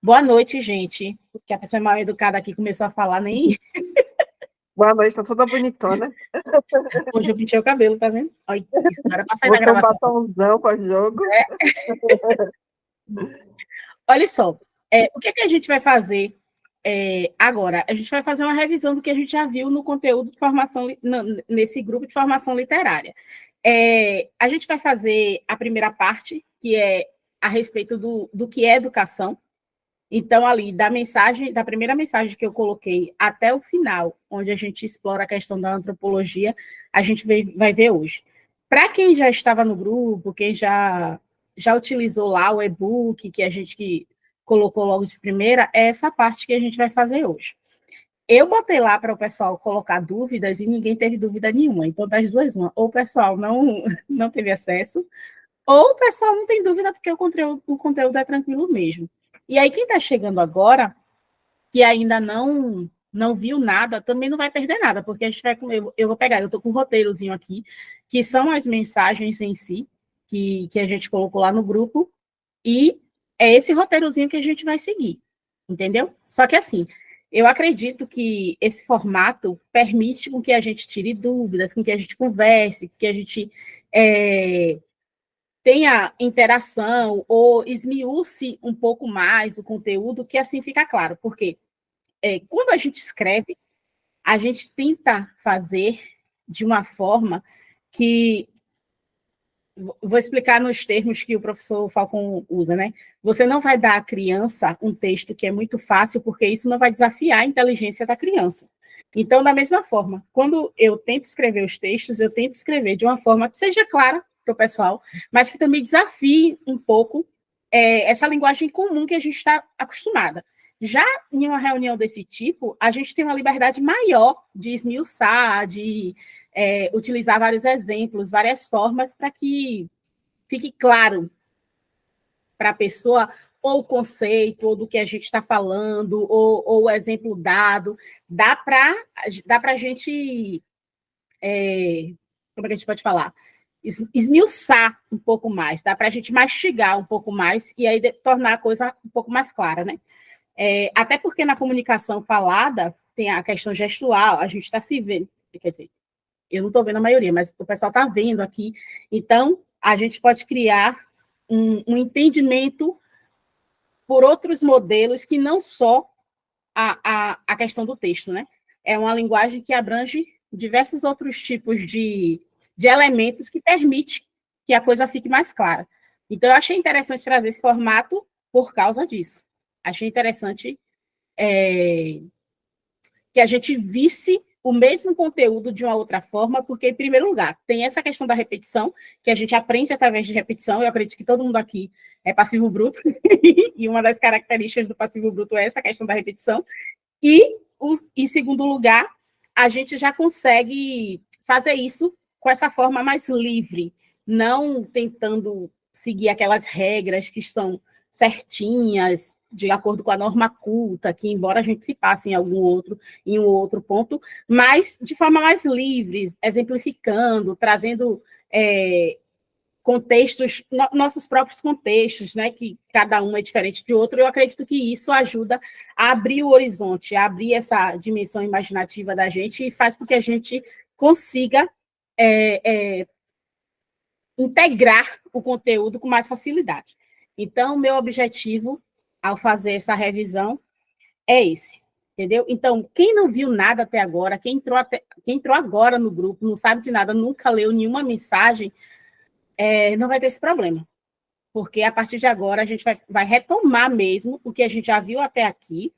Boa noite, gente. Porque a pessoa mal educada aqui começou a falar, nem. Boa noite, tá toda bonitona. Hoje eu pintei o cabelo, tá vendo? Olha, isso não era pra sair da Botou um gravação. batomzão para jogo. Olha só, o que a gente vai fazer agora? A gente vai fazer uma revisão do que a gente já viu no conteúdo de formação, nesse grupo de formação literária. A gente vai fazer a primeira parte, que é a respeito do que é educação. Então, ali, da primeira mensagem que eu coloquei até o final, onde a gente explora a questão da antropologia, a gente vai ver hoje. Para quem já estava no grupo, quem já utilizou lá o e-book que a gente colocou logo de primeira, é essa parte que a gente vai fazer hoje. Eu botei lá para o pessoal colocar dúvidas e ninguém teve dúvida nenhuma. Então, das duas, uma. Ou o pessoal não teve acesso, ou o pessoal não tem dúvida porque o conteúdo é tranquilo mesmo. E aí, quem está chegando agora, que ainda não viu nada, também não vai perder nada, porque a gente vai eu vou pegar, eu estou com um roteirozinho aqui, que são as mensagens em si, que a gente colocou lá no grupo, e é esse roteirozinho que a gente vai seguir, entendeu? Só que assim, eu acredito que esse formato permite com que a gente tire dúvidas, com que a gente converse, que a gente tenha interação ou esmiúce um pouco mais o conteúdo, que assim fica claro, porque quando a gente escreve, a gente tenta fazer de uma forma que, vou explicar nos termos que o professor Falcon usa, né? Você não vai dar à criança um texto que é muito fácil, porque isso não vai desafiar a inteligência da criança. Então, da mesma forma, quando eu tento escrever os textos, eu tento escrever de uma forma que seja clara para o pessoal, mas que também desafie um pouco essa linguagem comum que a gente está acostumada. Já em uma reunião desse tipo, a gente tem uma liberdade maior de esmiuçar, de utilizar vários exemplos, várias formas para que fique claro para a pessoa ou o conceito, ou do que a gente está falando, ou o exemplo dado. Dá para a gente, como é que a gente pode falar? Esmiuçar um pouco mais, dá para a gente mastigar um pouco mais e aí tornar a coisa um pouco mais clara, né? Até porque na comunicação falada tem a questão gestual, a gente está se vendo, quer dizer, eu não estou vendo a maioria, mas o pessoal está vendo aqui. Então, a gente pode criar um entendimento por outros modelos que não só a questão do texto, né? É uma linguagem que abrange diversos outros tipos de elementos que permite que a coisa fique mais clara. Então, eu achei interessante trazer esse formato por causa disso. Achei interessante que a gente visse o mesmo conteúdo de uma outra forma, porque, em primeiro lugar, tem essa questão da repetição, que a gente aprende através de repetição. Eu acredito que todo mundo aqui é passivo bruto, e uma das características do passivo bruto é essa questão da repetição. E, em segundo lugar, a gente já consegue fazer isso com essa forma mais livre, não tentando seguir aquelas regras que estão certinhas, de acordo com a norma culta, que embora a gente se passe em um outro ponto, mas de forma mais livre, exemplificando, trazendo contextos, nossos próprios contextos, né, que cada um é diferente de outro. Eu acredito que isso ajuda a abrir o horizonte, a abrir essa dimensão imaginativa da gente e faz com que a gente consiga integrar o conteúdo com mais facilidade. Então, meu objetivo, ao fazer essa revisão, é esse, entendeu? Então, quem não viu nada até agora, quem entrou agora no grupo, não sabe de nada, nunca leu nenhuma mensagem, não vai ter esse problema, porque a partir de agora a gente vai retomar mesmo o que a gente já viu até aqui,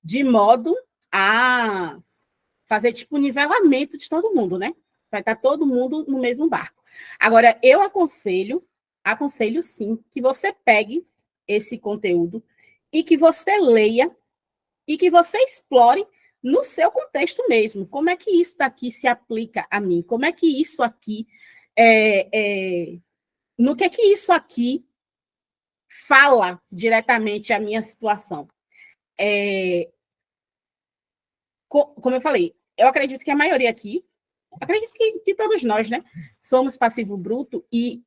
de modo a fazer tipo um nivelamento de todo mundo, né? Vai estar todo mundo no mesmo barco. Agora, eu aconselho sim, que você pegue esse conteúdo e que você leia e que você explore no seu contexto mesmo. Como é que isso daqui se aplica a mim? Como é que isso aqui no que isso aqui fala diretamente a minha situação? Como eu falei, eu acredito que a maioria aqui, acredito que todos nós, né, somos passivos bruto, e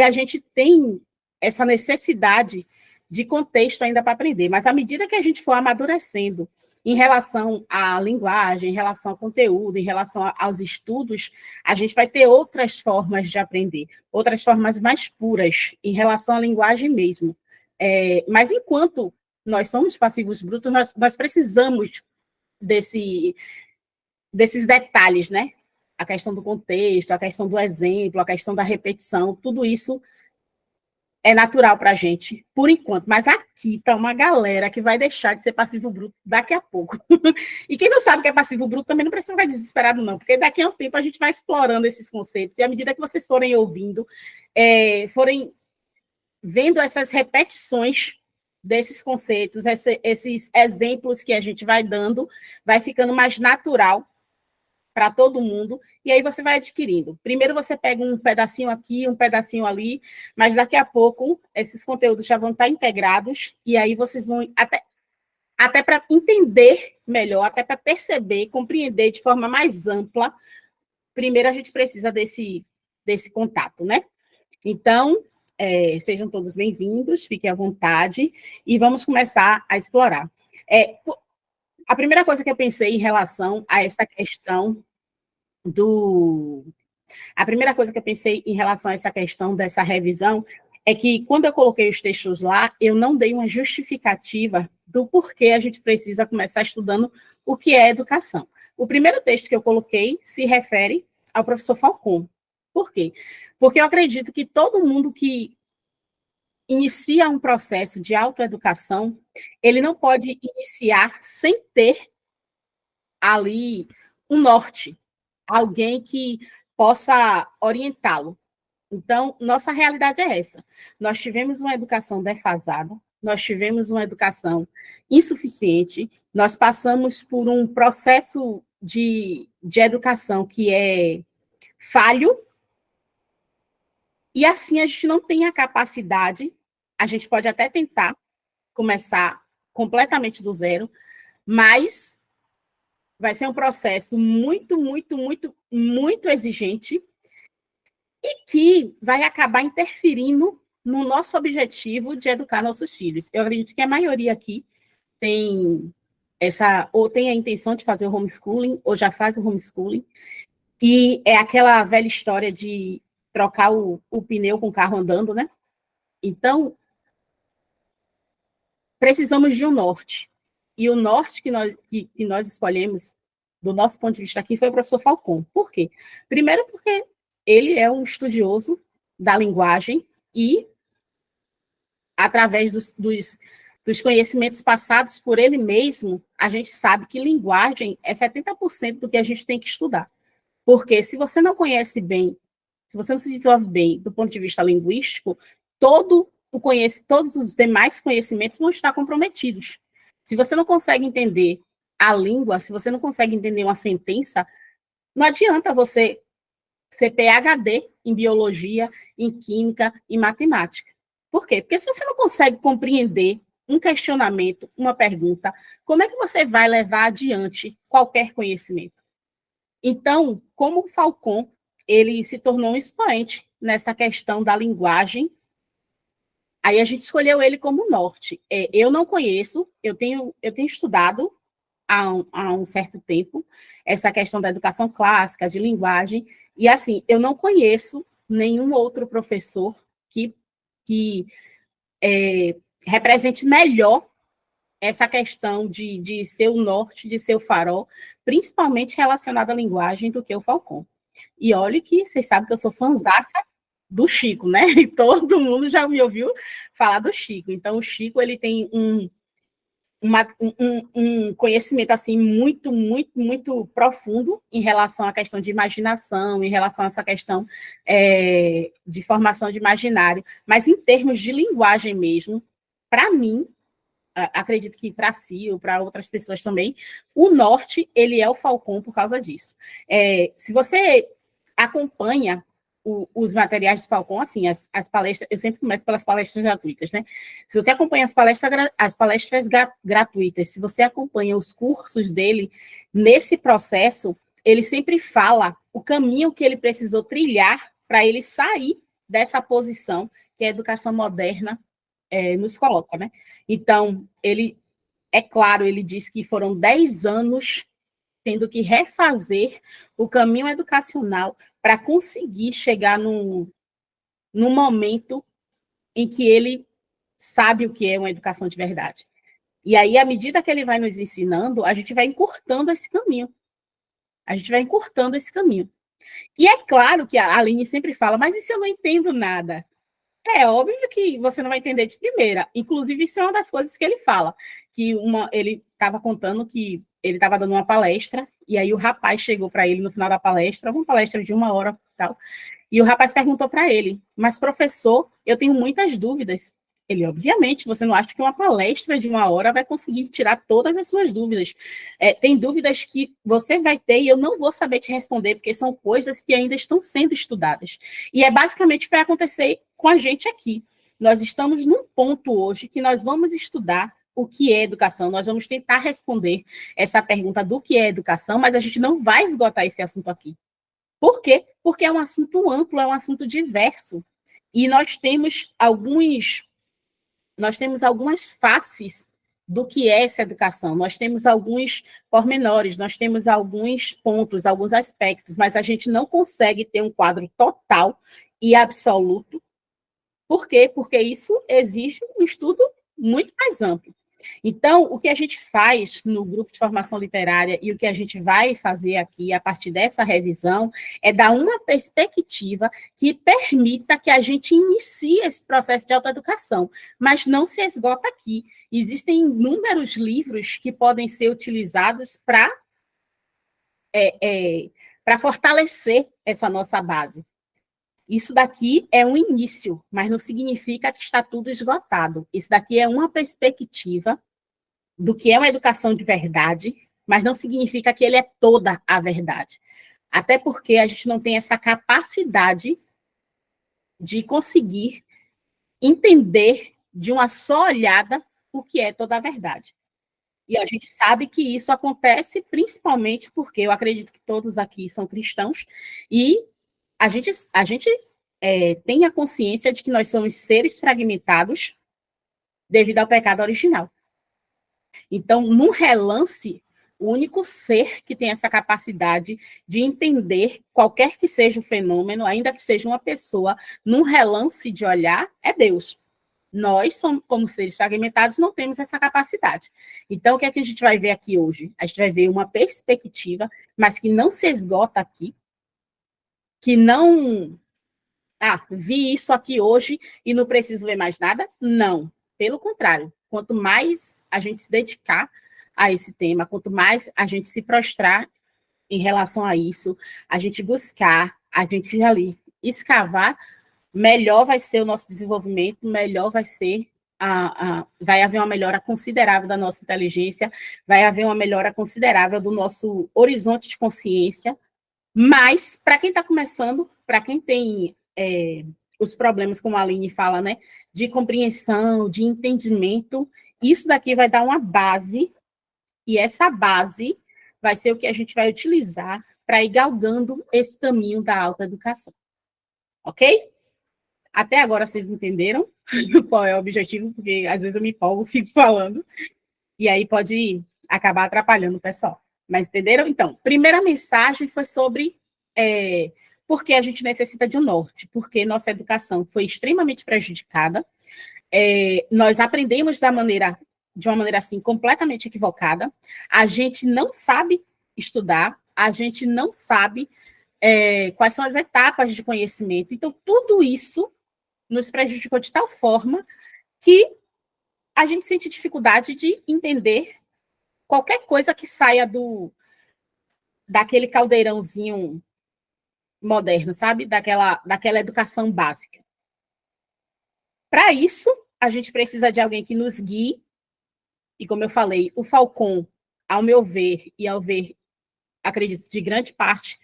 a gente tem essa necessidade de contexto ainda para aprender, mas à medida que a gente for amadurecendo em relação à linguagem, em relação ao conteúdo, em relação aos estudos, a gente vai ter outras formas de aprender, outras formas mais puras em relação à linguagem mesmo. Mas enquanto nós somos passivos brutos, nós precisamos desses detalhes, né? A questão do contexto, a questão do exemplo, a questão da repetição, tudo isso é natural para a gente, por enquanto. Mas aqui está uma galera que vai deixar de ser passivo bruto daqui a pouco. E quem não sabe que é passivo bruto também não precisa ficar desesperado, não, porque daqui a um tempo a gente vai explorando esses conceitos, e à medida que vocês forem ouvindo, forem vendo essas repetições desses conceitos, esses exemplos que a gente vai dando, vai ficando mais natural para todo mundo, e aí você vai adquirindo. Primeiro você pega um pedacinho aqui, um pedacinho ali, mas daqui a pouco esses conteúdos já vão estar integrados, e aí vocês vão, até para entender melhor, até para perceber, compreender de forma mais ampla, primeiro a gente precisa desse contato, né? Então, sejam todos bem-vindos, fiquem à vontade, e vamos começar a explorar. A primeira coisa que eu pensei em relação a essa questão dessa revisão é que, quando eu coloquei os textos lá, eu não dei uma justificativa do porquê a gente precisa começar estudando o que é educação. O primeiro texto que eu coloquei se refere ao professor Falcon. Por quê? Porque eu acredito que todo mundo que inicia um processo de autoeducação, ele não pode iniciar sem ter ali um norte, alguém que possa orientá-lo. Então, nossa realidade é essa. Nós tivemos uma educação defasada, nós tivemos uma educação insuficiente, nós passamos por um processo de educação que é falho, e assim a gente não tem a capacidade, a gente pode até tentar começar completamente do zero, mas vai ser um processo muito, muito, muito, muito exigente e que vai acabar interferindo no nosso objetivo de educar nossos filhos. Eu acredito que a maioria aqui tem ou tem a intenção de fazer o homeschooling, ou já faz o homeschooling, e é aquela velha história de trocar o pneu com o carro andando, né? Então, precisamos de um norte. E o norte que nós escolhemos, do nosso ponto de vista aqui, foi o professor Falcon. Por quê? Primeiro porque ele é um estudioso da linguagem e, através dos conhecimentos passados por ele mesmo, a gente sabe que linguagem é 70% do que a gente tem que estudar. Porque se você não conhece bem, se você não se desenvolve bem do ponto de vista linguístico, todos os demais conhecimentos vão estar comprometidos. Se você não consegue entender a língua, se você não consegue entender uma sentença, não adianta você ser PhD em biologia, em química, em matemática. Por quê? Porque se você não consegue compreender um questionamento, uma pergunta, como é que você vai levar adiante qualquer conhecimento? Então, como o Falcon, ele se tornou um expoente nessa questão da linguagem, aí a gente escolheu ele como norte. Eu não conheço, eu tenho estudado há um certo tempo essa questão da educação clássica, de linguagem, e assim, eu não conheço nenhum outro professor que represente melhor essa questão de ser o norte, de ser o farol, principalmente relacionado à linguagem, do que o Falcon. E olha que vocês sabem que eu sou fãzaça do Chico, né? E todo mundo já me ouviu falar do Chico. Então, o Chico, ele tem um conhecimento assim muito, muito, muito profundo em relação à questão de imaginação, em relação a essa questão de formação de imaginário, mas em termos de linguagem mesmo, para mim, acredito que para si ou para outras pessoas também, o norte, ele é o Falcon por causa disso. Se você acompanha os materiais do Falcon, assim, as palestras, eu sempre começo pelas palestras gratuitas, né? Se você acompanha as palestras gratuitas, se você acompanha os cursos dele, nesse processo, ele sempre fala o caminho que ele precisou trilhar para ele sair dessa posição, que é a educação moderna, nos coloca, né? Então, é claro, ele diz que foram 10 anos tendo que refazer o caminho educacional para conseguir chegar num momento em que ele sabe o que é uma educação de verdade. E aí, à medida que ele vai nos ensinando, a gente vai encurtando esse caminho. A gente vai encurtando esse caminho. E é claro que a Aline sempre fala, mas e se eu não entendo nada? É óbvio que você não vai entender de primeira. Inclusive, isso é uma das coisas que ele fala. Que ele estava contando que ele estava dando uma palestra, e aí o rapaz chegou para ele no final da palestra, uma palestra de 1 hora e tal, e o rapaz perguntou para ele, mas professor, eu tenho muitas dúvidas. Ele, obviamente, você não acha que uma palestra de 1 hora vai conseguir tirar todas as suas dúvidas. Tem dúvidas que você vai ter e eu não vou saber te responder, porque são coisas que ainda estão sendo estudadas. E é basicamente o que vai acontecer com a gente aqui. Nós estamos num ponto hoje que nós vamos estudar o que é educação, nós vamos tentar responder essa pergunta do que é educação, mas a gente não vai esgotar esse assunto aqui. Por quê? Porque é um assunto amplo, é um assunto diverso. E nós temos algumas faces do que é essa educação, nós temos alguns pormenores, nós temos alguns pontos, alguns aspectos, mas a gente não consegue ter um quadro total e absoluto. Por quê? Porque isso exige um estudo muito mais amplo. Então, o que a gente faz no grupo de formação literária e o que a gente vai fazer aqui a partir dessa revisão é dar uma perspectiva que permita que a gente inicie esse processo de autoeducação, mas não se esgota aqui. Existem inúmeros livros que podem ser utilizados para fortalecer essa nossa base. Isso daqui é um início, mas não significa que está tudo esgotado. Isso daqui é uma perspectiva do que é uma educação de verdade, mas não significa que ele é toda a verdade. Até porque a gente não tem essa capacidade de conseguir entender de uma só olhada o que é toda a verdade. E a gente sabe que isso acontece principalmente porque eu acredito que todos aqui são cristãos e a gente tem a consciência de que nós somos seres fragmentados devido ao pecado original. Então, num relance, o único ser que tem essa capacidade de entender qualquer que seja o fenômeno, ainda que seja uma pessoa, num relance de olhar, é Deus. Nós, somos, como seres fragmentados, não temos essa capacidade. Então, o que é que a gente vai ver aqui hoje? A gente vai ver uma perspectiva, mas que não se esgota aqui, que não... vi isso aqui hoje e não preciso ver mais nada? Não. Pelo contrário, quanto mais a gente se dedicar a esse tema, quanto mais a gente se prostrar em relação a isso, a gente buscar, a gente ali escavar, melhor vai ser o nosso desenvolvimento, melhor vai ser vai haver uma melhora considerável da nossa inteligência, vai haver uma melhora considerável do nosso horizonte de consciência, mas para quem está começando, para quem tem os problemas, como a Aline fala, né, de compreensão, de entendimento, isso daqui vai dar uma base, e essa base vai ser o que a gente vai utilizar para ir galgando esse caminho da autoeducação. Ok? Até agora vocês entenderam qual é o objetivo, porque às vezes eu me empolgo, fico falando, e aí pode acabar atrapalhando o pessoal. Mas entenderam? Então, primeira mensagem foi sobre por que a gente necessita de um norte, porque nossa educação foi extremamente prejudicada, nós aprendemos de uma maneira assim, completamente equivocada, a gente não sabe estudar, a gente não sabe quais são as etapas de conhecimento, então tudo isso nos prejudicou de tal forma que a gente sente dificuldade de entender qualquer coisa que saia daquele caldeirãozinho moderno, sabe? Daquela educação básica. Para isso, a gente precisa de alguém que nos guie, e como eu falei, o Falcon, ao meu ver, e ao ver, acredito, de grande parte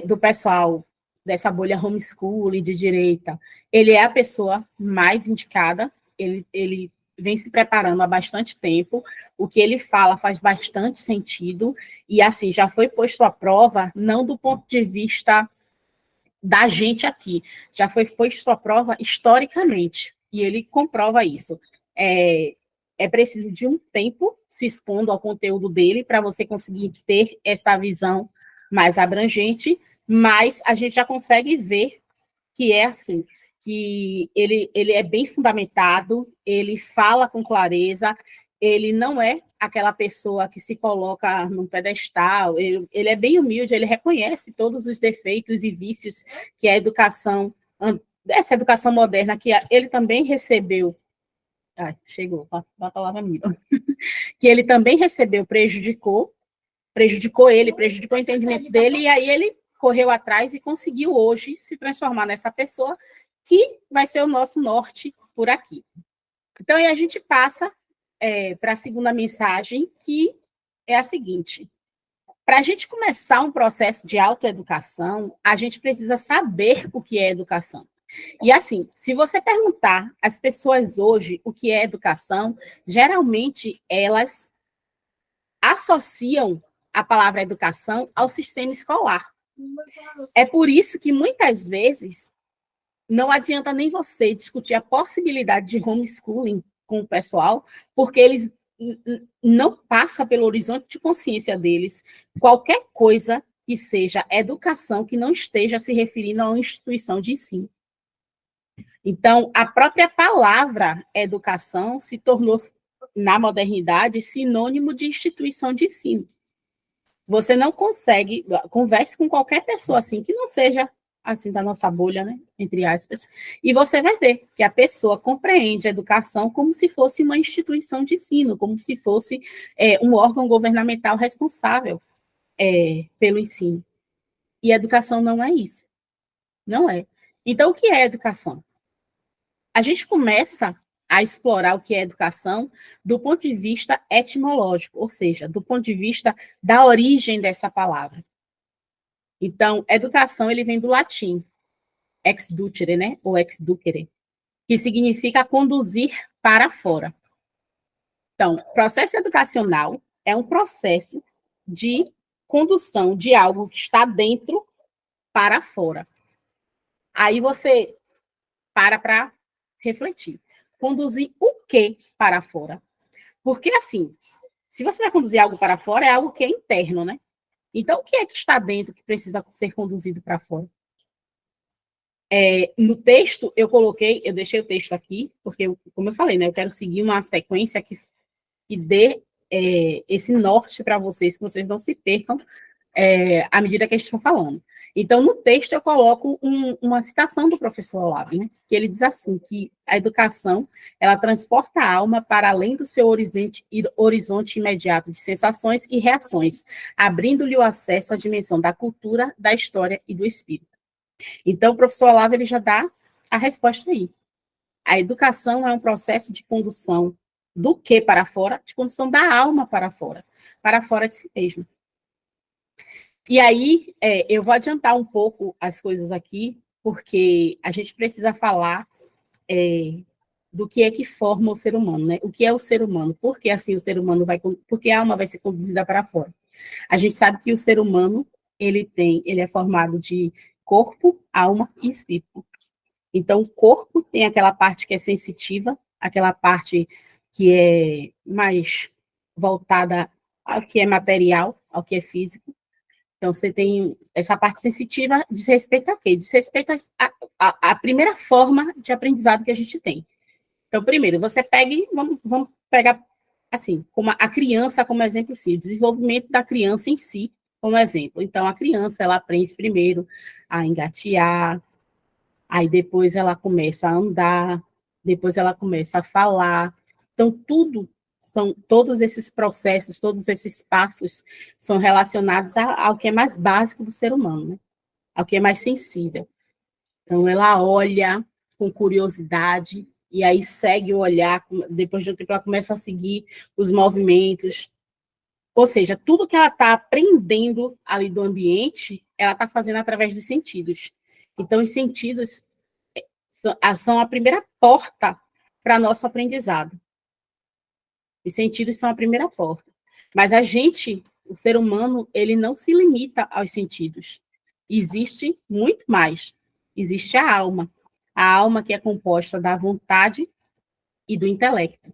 do pessoal dessa bolha homeschooling de direita, ele é a pessoa mais indicada, ele vem se preparando há bastante tempo, o que ele fala faz bastante sentido, e assim, já foi posto à prova, não do ponto de vista da gente aqui, já foi posto à prova historicamente. e ele comprova isso. É preciso de um tempo se expondo ao conteúdo dele para você conseguir ter essa visão mais abrangente, mas a gente já consegue ver que é assim, que ele é bem fundamentado, ele fala com clareza, ele não é aquela pessoa que se coloca num pedestal, ele é bem humilde, ele reconhece todos os defeitos e vícios que a educação, essa educação moderna, que ele também recebeu, chegou a palavra minha, que ele também recebeu, prejudicou ele, prejudicou o entendimento dele, e aí ele correu atrás e conseguiu hoje se transformar nessa pessoa que vai ser o nosso norte por aqui. Então, aí a gente passa para a segunda mensagem, que é a seguinte: para a gente começar um processo de autoeducação, a gente precisa saber o que é educação. E assim, se você perguntar às pessoas hoje o que é educação, geralmente elas associam a palavra educação ao sistema escolar. É por isso que muitas vezes não adianta nem você discutir a possibilidade de homeschooling com o pessoal, porque eles não passa pelo horizonte de consciência deles qualquer coisa que seja educação que não esteja se referindo a uma instituição de ensino. Então, a própria palavra educação se tornou, na modernidade, sinônimo de instituição de ensino. Você não consegue, converse com qualquer pessoa assim, que não seja assim da nossa bolha, né, entre aspas, e você vai ver que a pessoa compreende a educação como se fosse uma instituição de ensino, como se fosse um órgão governamental responsável pelo ensino. E a educação não é isso. Não é. Então, o que é educação? A gente começa a explorar o que é educação do ponto de vista etimológico, ou seja, do ponto de vista da origem dessa palavra. Então, educação, ele vem do latim, ex ducere, né, ou ex ducere, que significa conduzir para fora. Então, processo educacional é um processo de condução de algo que está dentro para fora. Aí você para refletir. Conduzir o que para fora? Porque, assim, se você vai conduzir algo para fora, é algo que é interno, né? Então, o que é que está dentro que precisa ser conduzido para fora? No texto, eu deixei o texto aqui, porque, como eu falei, né, eu quero seguir uma sequência que dê esse norte para vocês, que vocês não se percam à medida que a gente for falando. Então, no texto, eu coloco uma citação do professor Olavo, né, que ele diz assim, que a educação, ela transporta a alma para além do seu horizonte imediato de sensações e reações, abrindo-lhe o acesso à dimensão da cultura, da história e do espírito. Então, o professor Olavo, ele já dá a resposta aí. A educação é um processo de condução do que para fora? De condução da alma para fora de si mesmo. E aí, eu vou adiantar um pouco as coisas aqui, porque a gente precisa falar do que é que forma o ser humano, né? O que é o ser humano? Por que assim o ser humano porque a alma vai ser conduzida para fora? A gente sabe que o ser humano, ele é formado de corpo, alma e espírito. Então, o corpo tem aquela parte que é sensitiva, aquela parte que é mais voltada ao que é material, ao que é físico. Então, você tem essa parte sensitiva, diz respeito a quê? Diz respeito à primeira forma de aprendizado que a gente tem. Então, primeiro, você pega e vamos pegar, assim, como a criança como exemplo, sim, o desenvolvimento da criança em si como exemplo. Então, a criança, ela aprende primeiro a engatear, aí depois ela começa a andar, depois ela começa a falar. Então, todos esses processos, todos esses passos são relacionados ao que é mais básico do ser humano, né? Ao que é mais sensível. Então, ela olha com curiosidade, e aí segue o olhar, depois de um tempo ela começa a seguir os movimentos. Ou seja, tudo que ela está aprendendo ali do ambiente, ela está fazendo através dos sentidos. Então, os sentidos são a primeira porta para nosso aprendizado. Os sentidos são a primeira porta. Mas o ser humano, ele não se limita aos sentidos. Existe muito mais. Existe a alma. a alma que é composta da vontade e do intelecto.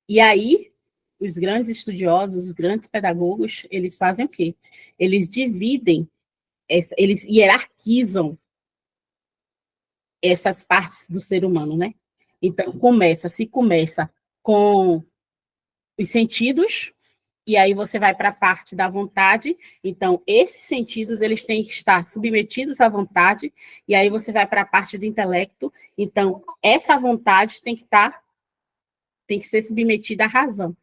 E aí, os grandes estudiosos, os grandes pedagogos, eles fazem o quê? Eles dividem, eles hierarquizam essas partes do ser humano, né? Então, se começa com os sentidos, e aí você vai para a parte da vontade. Então, esses sentidos, eles têm que estar submetidos à vontade, e aí você vai para a parte do intelecto. Então, essa vontade tem que ser submetida à razão.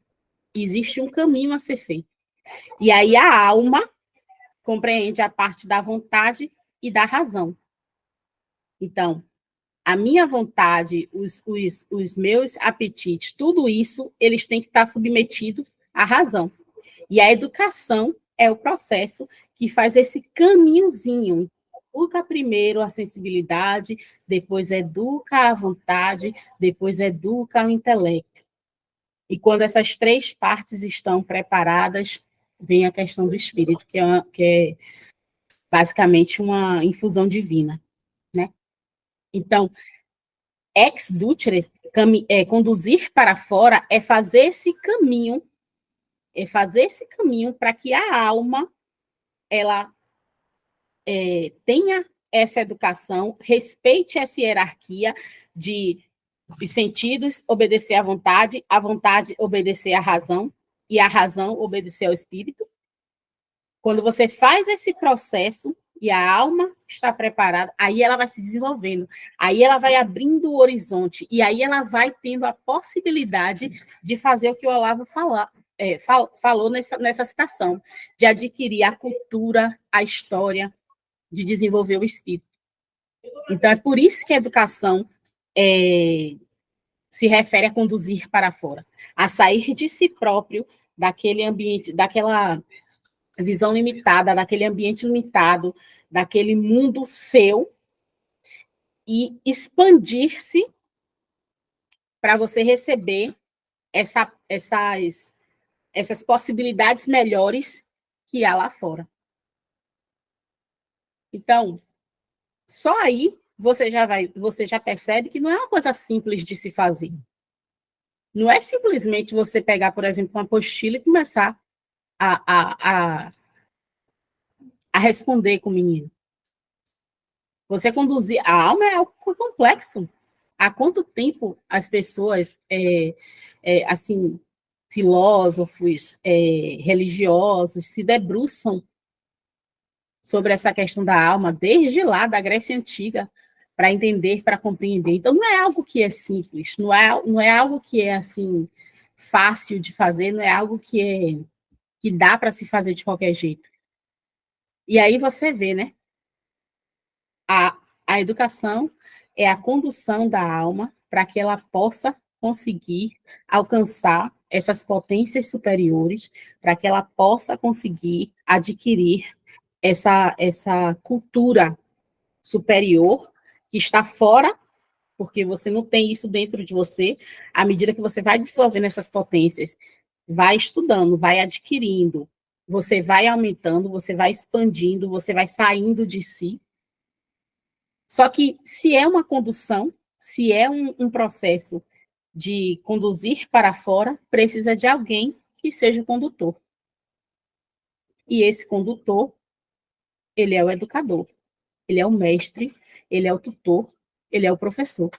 Existe um caminho a ser feito. E aí a alma compreende a parte da vontade e da razão. Então, a minha vontade, os meus apetites, tudo isso, eles têm que estar submetidos à razão. E a educação é o processo que faz esse caminhozinho. Educa primeiro a sensibilidade, depois educa a vontade, depois educa o intelecto. E quando essas três partes estão preparadas, vem a questão do espírito, que é basicamente uma infusão divina, né? Então, ex ducere, conduzir para fora, é fazer esse caminho para que a alma ela tenha essa educação, respeite essa hierarquia de os sentidos obedecer à vontade, a vontade obedecer à razão e a razão obedecer ao espírito. Quando você faz esse processo e a alma está preparada, aí ela vai se desenvolvendo, aí ela vai abrindo o horizonte, e aí ela vai tendo a possibilidade de fazer o que o Olavo falou nessa citação, de adquirir a cultura, a história, de desenvolver o espírito. Então, é por isso que a educação se refere a conduzir para fora, a sair de si próprio, daquele ambiente, daquela visão limitada, daquele ambiente limitado, daquele mundo seu, e expandir-se para você receber essas possibilidades melhores que há lá fora. Então, só aí você já percebe que não é uma coisa simples de se fazer. Não é simplesmente você pegar, por exemplo, uma apostila e começar a responder com o menino. Você conduzir a alma é algo complexo. Há quanto tempo as pessoas, assim, filósofos, religiosos, se debruçam sobre essa questão da alma, desde lá da Grécia Antiga, para entender, para compreender. Então, não é algo que é simples, não é algo que é, assim, fácil de fazer, não é algo que dá para se fazer de qualquer jeito. E aí você vê, né? A educação é a condução da alma para que ela possa conseguir alcançar essas potências superiores, para que ela possa conseguir adquirir essa cultura superior que está fora, porque você não tem isso dentro de você. À medida que você vai desenvolvendo essas potências, vai estudando, vai adquirindo, você vai aumentando, você vai expandindo, você vai saindo de si. Só que se é uma condução, se é um processo de conduzir para fora, precisa de alguém que seja o condutor. E esse condutor, ele é o educador, ele é o mestre, ele é o tutor, ele é o professor.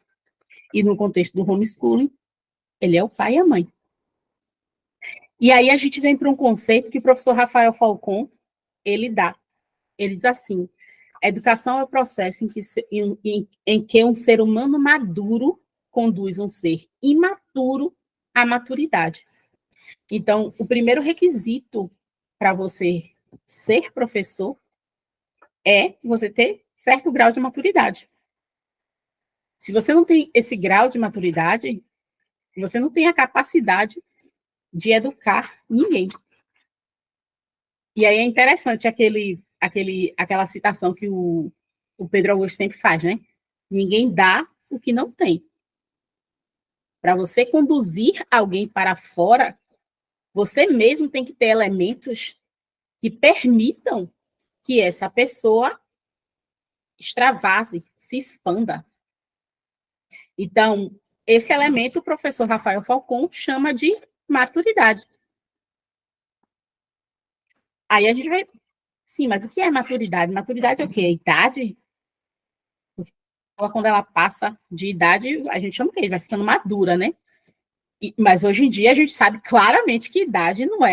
E no contexto do homeschooling, ele é o pai e a mãe. E aí a gente vem para um conceito que o professor Rafael Falcon, ele dá. Ele diz assim, a educação é o processo em que um ser humano maduro conduz um ser imaturo à maturidade. Então, o primeiro requisito para você ser professor é você ter certo grau de maturidade. Se você não tem esse grau de maturidade, você não tem a capacidade de educar ninguém. E aí é interessante aquela citação que o Pedro Augusto sempre faz, né? Ninguém dá o que não tem. Para você conduzir alguém para fora, você mesmo tem que ter elementos que permitam que essa pessoa extravase, se expanda. Então, esse elemento o professor Rafael Falcon chama de maturidade. Aí a gente vai... Sim, mas o que é maturidade? Maturidade é o quê? Idade? Quando ela passa de idade, a gente chama o quê? Vai ficando madura, né? Mas hoje em dia a gente sabe claramente que idade não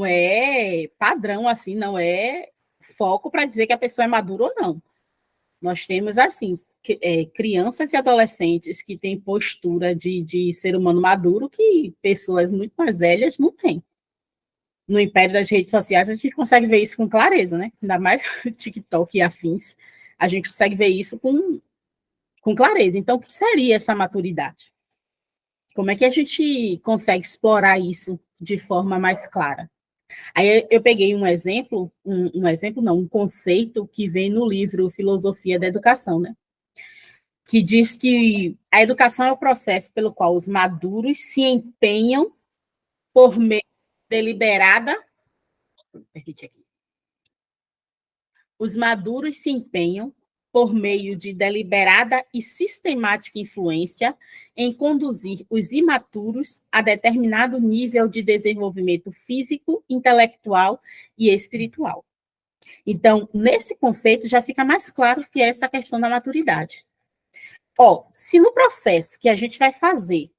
é padrão, assim, não é foco para dizer que a pessoa é madura ou não. Nós temos, assim, crianças e adolescentes que têm postura de ser humano maduro que pessoas muito mais velhas não têm. No império das redes sociais, a gente consegue ver isso com clareza, né? Ainda mais TikTok e afins, a gente consegue ver isso com clareza. Então, o que seria essa maturidade? Como é que a gente consegue explorar isso de forma mais clara? Aí eu peguei um exemplo, um conceito que vem no livro Filosofia da Educação, né? Que diz que a educação é o processo pelo qual os maduros se empenham por meio deliberada. Os maduros se empenham por meio de deliberada e sistemática influência em conduzir os imaturos a determinado nível de desenvolvimento físico, intelectual e espiritual. Então, nesse conceito já fica mais claro que é essa questão da maturidade. Se no processo que a gente vai fazer,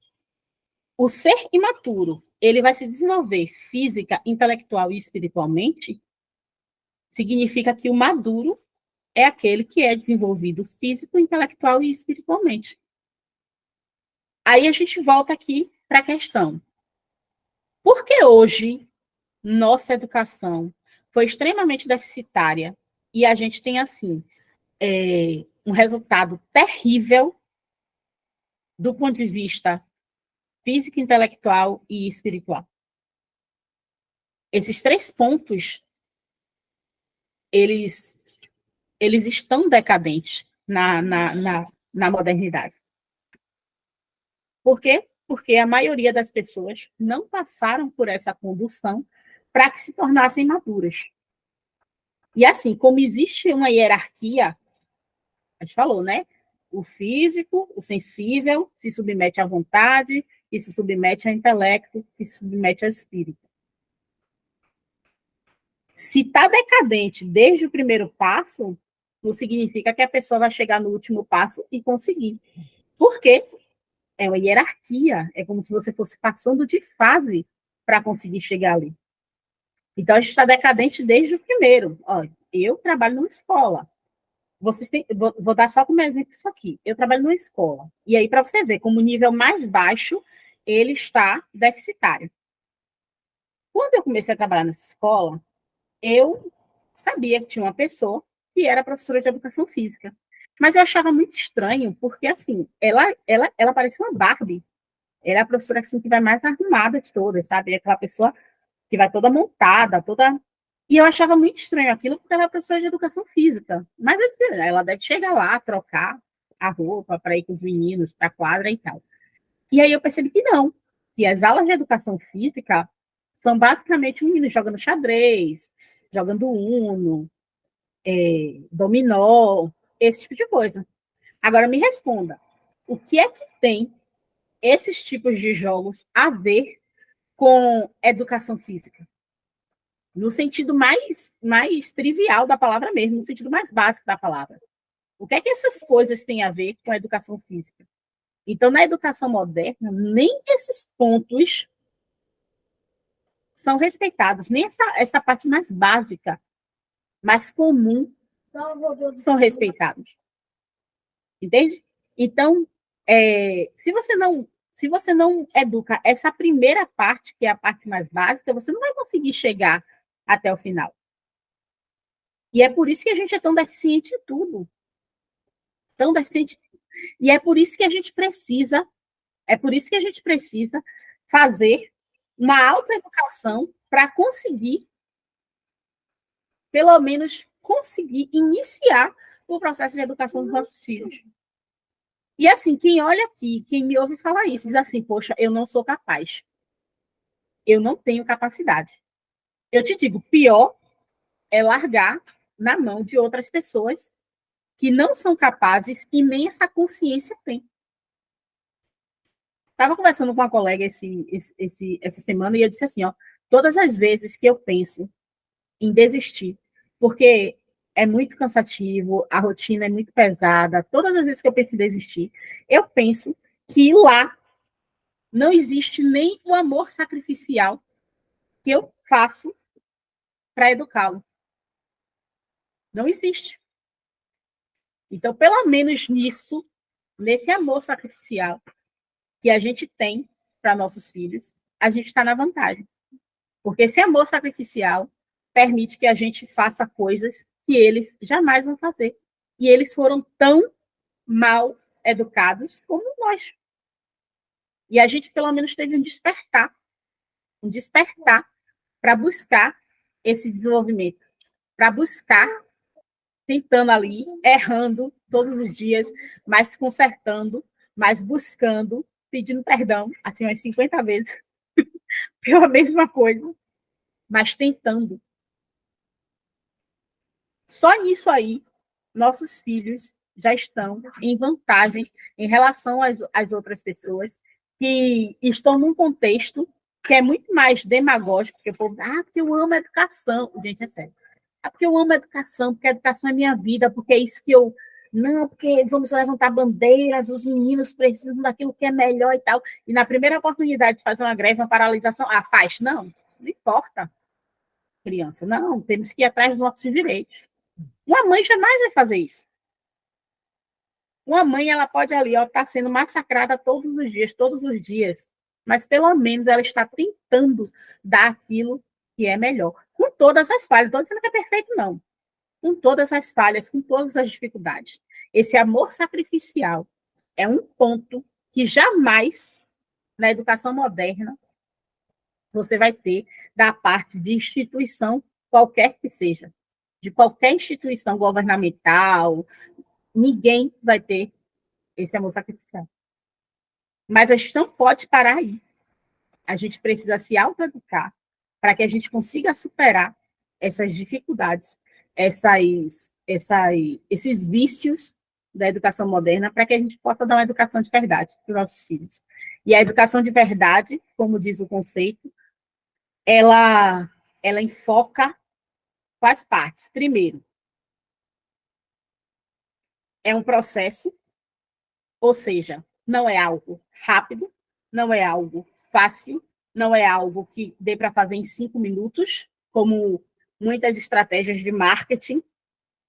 o ser imaturo, ele vai se desenvolver física, intelectual e espiritualmente, significa que o maduro é aquele que é desenvolvido físico, intelectual e espiritualmente. Aí a gente volta aqui para a questão. Por que hoje nossa educação foi extremamente deficitária e a gente tem, assim, um resultado terrível do ponto de vista físico, intelectual e espiritual? Esses 3 pontos, eles estão decadentes na modernidade. Por quê? Porque a maioria das pessoas não passaram por essa condução para que se tornassem maduras. E assim, como existe uma hierarquia, a gente falou, né? O físico, o sensível, se submete à vontade, e se submete ao intelecto, e se submete ao espírito. Se está decadente desde o primeiro passo, não significa que a pessoa vai chegar no último passo e conseguir. Por quê? É uma hierarquia, é como se você fosse passando de fase para conseguir chegar ali. Então, a gente está decadente desde o primeiro. Eu trabalho numa escola. Vou dar só como exemplo isso aqui. Eu trabalho numa escola. E aí, para você ver como o nível mais baixo, ele está deficitário. Quando eu comecei a trabalhar nessa escola, eu sabia que tinha uma pessoa que era professora de educação física. Mas eu achava muito estranho, porque, assim, ela parecia uma Barbie. Ela é a professora assim, que vai mais arrumada de todas, sabe? Aquela pessoa que vai toda montada, toda... E eu achava muito estranho aquilo, porque ela é professora de educação física. Mas eu dizia, ela deve chegar lá, trocar a roupa para ir com os meninos para a quadra e tal. E aí eu percebi que não, que as aulas de educação física são basicamente meninos jogando xadrez, jogando Uno, dominó, esse tipo de coisa. Agora me responda, o que é que tem esses tipos de jogos a ver com educação física? No sentido mais trivial da palavra mesmo, no sentido mais básico da palavra. O que é que essas coisas têm a ver com a educação física? Então, na educação moderna, nem esses pontos são respeitados, nem essa parte mais básica, mais comum, são respeitados. Entende? Então, se você não educa essa primeira parte, que é a parte mais básica, você não vai conseguir chegar até o final. E é por isso que a gente é tão deficiente em tudo. Tão deficiente. E é por isso que a gente precisa fazer uma autoeducação para conseguir, pelo menos, conseguir iniciar o processo de educação dos nossos filhos. E assim, quem olha aqui, quem me ouve falar isso, diz assim, poxa, eu não sou capaz. Eu não tenho capacidade. Eu te digo, pior é largar na mão de outras pessoas que não são capazes e nem essa consciência têm. Estava conversando com uma colega essa semana e eu disse assim, ó, todas as vezes que eu penso em desistir, porque é muito cansativo, a rotina é muito pesada, todas as vezes que eu penso em desistir, eu penso que lá não existe nem o amor sacrificial que eu faço para educá-lo. Não existe. Então, pelo menos nisso, nesse amor sacrificial que a gente tem para nossos filhos, a gente está na vantagem. Porque esse amor sacrificial permite que a gente faça coisas que eles jamais vão fazer. E eles foram tão mal educados como nós. E a gente, pelo menos, teve um despertar para buscar esse desenvolvimento, para buscar, tentando ali, errando todos os dias, mas consertando, mas buscando, pedindo perdão, assim, umas 50 vezes, pela mesma coisa, mas tentando. Só nisso aí, nossos filhos já estão em vantagem em relação às outras pessoas que estão num contexto que é muito mais demagógico, porque o povo, porque eu amo a educação. Gente, é sério. Porque eu amo a educação, porque a educação é minha vida, porque é isso que eu... Não, porque vamos levantar bandeiras, os meninos precisam daquilo que é melhor e tal. E na primeira oportunidade de fazer uma greve, uma paralisação, faz. Não importa, criança. Não, temos que ir atrás dos nossos direitos. Uma mãe jamais vai fazer isso. Uma mãe, ela pode ali, estar sendo massacrada todos os dias, mas pelo menos ela está tentando dar aquilo que é melhor. Com todas as falhas, não estou dizendo que é perfeito, não. Com todas as falhas, com todas as dificuldades. Esse amor sacrificial é um ponto que jamais, na educação moderna, você vai ter da parte de instituição, qualquer que seja. De qualquer instituição governamental, ninguém vai ter esse amor sacrificial. Mas a gente não pode parar aí. A gente precisa se autoeducar para que a gente consiga superar essas dificuldades, esses vícios da educação moderna, para que a gente possa dar uma educação de verdade para os nossos filhos. E a educação de verdade, como diz o conceito, ela enfoca quais partes? Primeiro, é um processo, ou seja, não é algo rápido, não é algo fácil, não é algo que dê para fazer em 5 minutos, como muitas estratégias de marketing,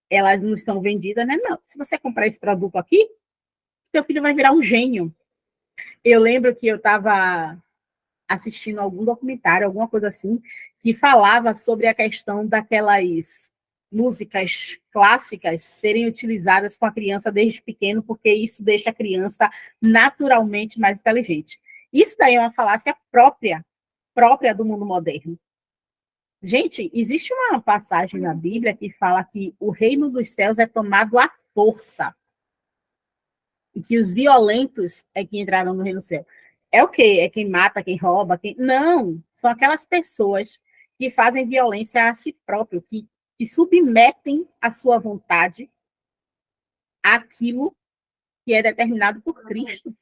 elas não são vendidas, né? Não, se você comprar esse produto aqui, seu filho vai virar um gênio. Eu lembro que eu estava assistindo algum documentário, alguma coisa assim, que falava sobre a questão daquelas músicas clássicas serem utilizadas com a criança desde pequeno, porque isso deixa a criança naturalmente mais inteligente. Isso daí é uma falácia própria do mundo moderno. Gente, existe uma passagem na Bíblia que fala que o reino dos céus é tomado à força e que os violentos é que entraram no reino do céu. É o quê? É quem mata, quem rouba, quem... Não, são aquelas pessoas que fazem violência a si próprio, que submetem a sua vontade àquilo que é determinado por Cristo.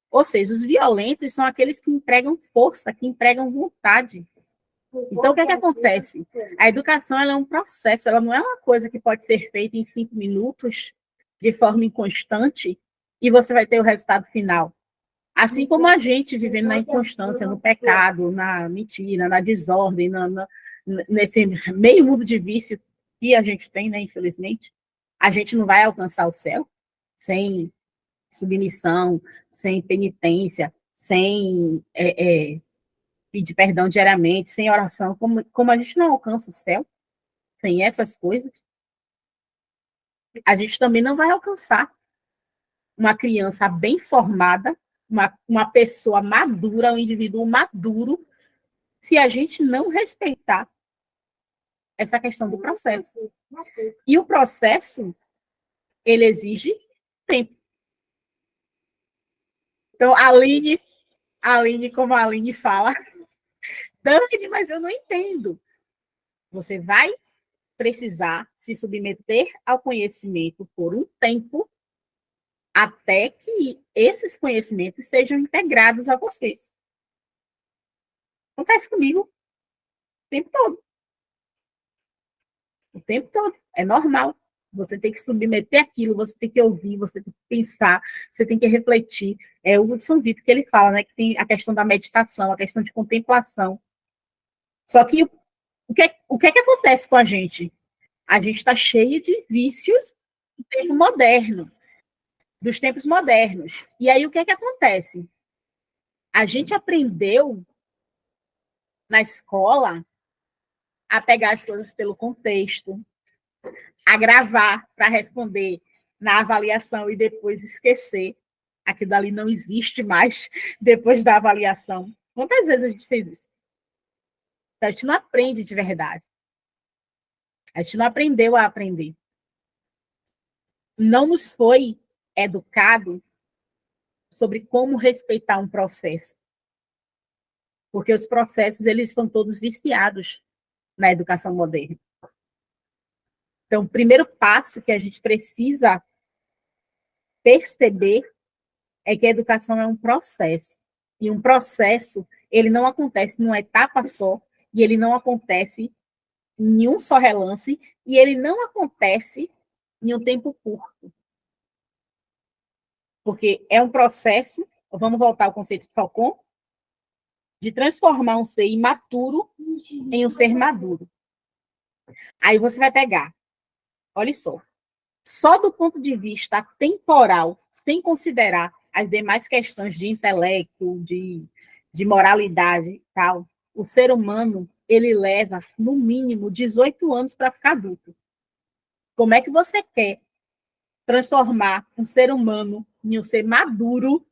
Ou seja, os violentos são aqueles que empregam força, que empregam vontade. Então, o que acontece? A educação ela é um processo, ela não é uma coisa que pode ser feita em 5 minutos, de forma inconstante, e você vai ter o resultado final. Assim como a gente vivendo na inconstância, no pecado, na mentira, na desordem, nesse meio mundo de vício que a gente tem, né, infelizmente, a gente não vai alcançar o céu sem submissão, sem penitência, sem pedir perdão diariamente, sem oração, como a gente não alcança o céu, sem essas coisas, a gente também não vai alcançar uma criança bem formada, uma pessoa madura, um indivíduo maduro, se a gente não respeitar essa questão do processo. E o processo, ele exige tempo. Então, a Aline, como a Aline fala, Dani, mas eu não entendo. Você vai precisar se submeter ao conhecimento por um tempo, até que esses conhecimentos sejam integrados a vocês. Acontece comigo o tempo todo. O tempo todo. É normal. Você tem que submeter aquilo, você tem que ouvir, você tem que pensar, você tem que refletir. É o Hudson Vitor que ele fala, né, que tem a questão da meditação, a questão de contemplação. Só que o que é que acontece com a gente? A gente está cheio de vícios do tempo moderno, dos tempos modernos. E aí o que é que acontece? A gente aprendeu na escola a pegar as coisas pelo contexto, a gravar para responder na avaliação e depois esquecer. Aquilo ali não existe mais depois da avaliação. Quantas vezes a gente fez isso? Então, a gente não aprende de verdade. A gente não aprendeu a aprender. Não nos foi educado sobre como respeitar um processo. Porque os processos, eles estão todos viciados na educação moderna. Então, o primeiro passo que a gente precisa perceber é que a educação é um processo. E um processo, ele não acontece numa etapa só, e ele não acontece em um só relance, e ele não acontece em um tempo curto. Porque é um processo, vamos voltar ao conceito de Falcon, de transformar um ser imaturo em um ser maduro. Aí você vai pegar, olha só do ponto de vista temporal, sem considerar as demais questões de intelecto, de moralidade e tal, o ser humano, ele leva, no mínimo, 18 anos para ficar adulto. Como é que você quer transformar um ser humano em um ser maduro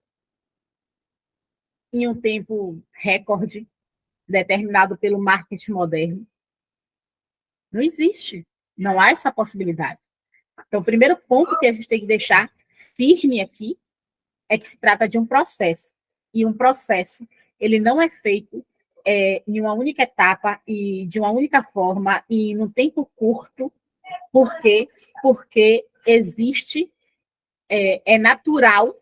em um tempo recorde determinado pelo marketing moderno? Não existe. Não há essa possibilidade. Então, o primeiro ponto que a gente tem que deixar firme aqui é que se trata de um processo. E um processo, ele não é feito em uma única etapa e de uma única forma e num tempo curto. Por quê? Porque existe, é natural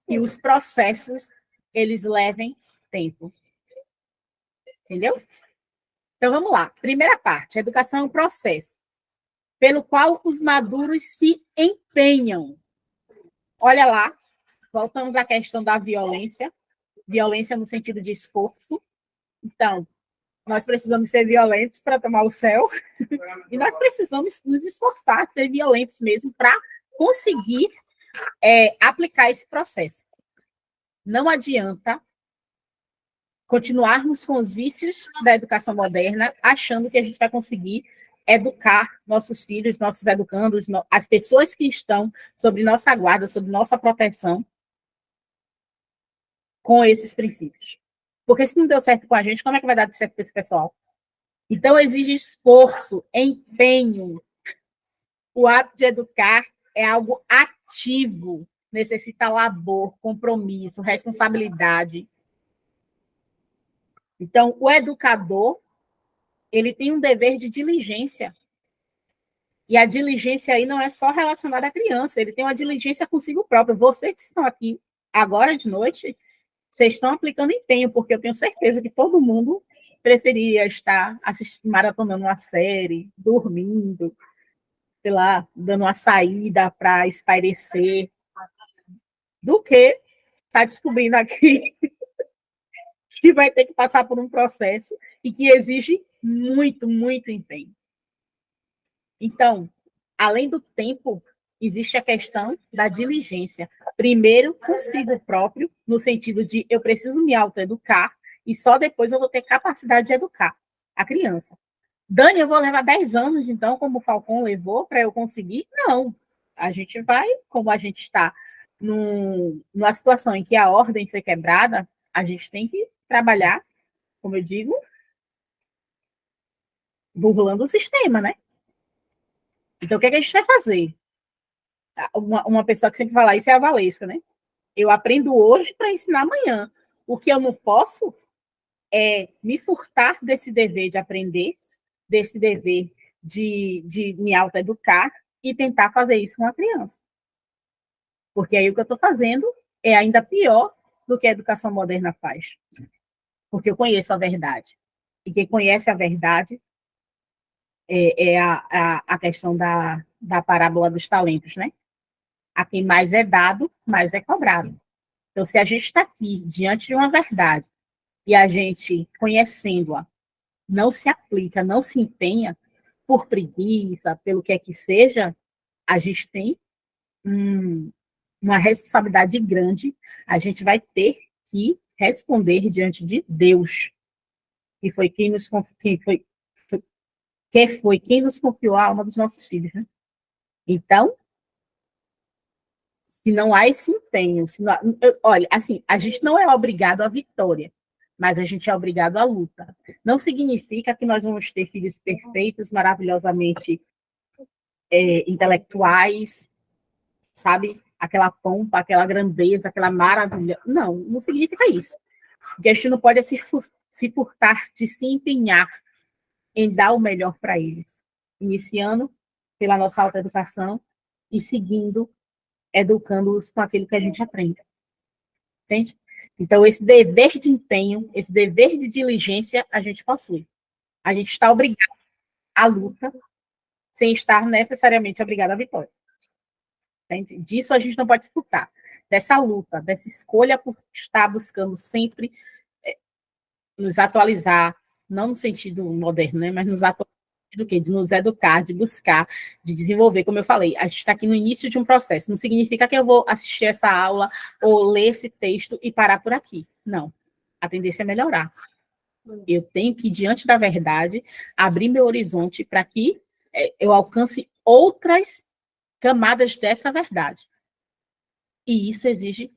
que os processos, eles levem tempo. Entendeu? Então, vamos lá. Primeira parte, a educação é um processo pelo qual os maduros se empenham. Olha lá, voltamos à questão da violência, violência no sentido de esforço. Então, nós precisamos ser violentos para tomar o céu, e nós precisamos nos esforçar, ser violentos mesmo, para conseguir aplicar esse processo. Não adianta continuarmos com os vícios da educação moderna, achando que a gente vai conseguir educar nossos filhos, nossos educandos, as pessoas que estão sob nossa guarda, sob nossa proteção, com esses princípios. Porque se não deu certo com a gente, como é que vai dar certo com esse pessoal? Então, exige esforço, empenho. O ato de educar é algo ativo, necessita labor, compromisso, responsabilidade. Então, o educador, ele tem um dever de diligência. E a diligência aí não é só relacionada à criança, ele tem uma diligência consigo próprio. Vocês que estão aqui agora de noite, vocês estão aplicando empenho, porque eu tenho certeza que todo mundo preferia estar assistindo, maratonando uma série, dormindo, sei lá, dando uma saída para espairecer, do que estar descobrindo aqui que vai ter que passar por um processo e que exige muito, muito empenho. Então, além do tempo, existe a questão da diligência. Primeiro, consigo próprio, no sentido de eu preciso me autoeducar e só depois eu vou ter capacidade de educar a criança. Dani, eu vou levar 10 anos, então, como o Falcon levou, para eu conseguir? Não. A gente vai, como a gente está numa situação em que a ordem foi quebrada, a gente tem que trabalhar, como eu digo, burlando o sistema, né? Então, o que é que a gente vai fazer? Uma pessoa que sempre fala isso é a Valesca, né? Eu aprendo hoje para ensinar amanhã. O que eu não posso é me furtar desse dever de aprender, desse dever de me autoeducar e tentar fazer isso com a criança. Porque aí o que eu estou fazendo é ainda pior do que a educação moderna faz. Porque eu conheço a verdade. E quem conhece a verdade é a questão da parábola dos talentos, né? A quem mais é dado, mais é cobrado. Então, se a gente está aqui diante de uma verdade e a gente, conhecendo-a, não se aplica, não se empenha, por preguiça, pelo que é que seja, a gente tem uma responsabilidade grande, a gente vai ter que responder diante de Deus, que foi quem nos quem nos confiou a alma dos nossos filhos, né? Então, se não há esse empenho, olha, assim, a gente não é obrigado à vitória, mas a gente é obrigado à luta. Não significa que nós vamos ter filhos perfeitos, maravilhosamente intelectuais, sabe? Aquela pompa, aquela grandeza, aquela maravilha. Não, não significa isso. Porque a gente não pode se furtar de se empenhar em dar o melhor para eles. Iniciando pela nossa autoeducação e seguindo, educando-os com aquilo que a gente aprende. Entende? Então, esse dever de empenho, esse dever de diligência, a gente possui. A gente está obrigado à luta, sem estar necessariamente obrigado à vitória. Entende? Disso a gente não pode disputar. Dessa luta, dessa escolha por estar buscando sempre nos atualizar, não no sentido moderno, né, mas nos atualizar do quê? De nos educar, de buscar, de desenvolver, como eu falei, a gente está aqui no início de um processo, não significa que eu vou assistir essa aula ou ler esse texto e parar por aqui, não, a tendência é melhorar. Eu tenho que, diante da verdade, abrir meu horizonte para que eu alcance outras camadas dessa verdade. E isso exige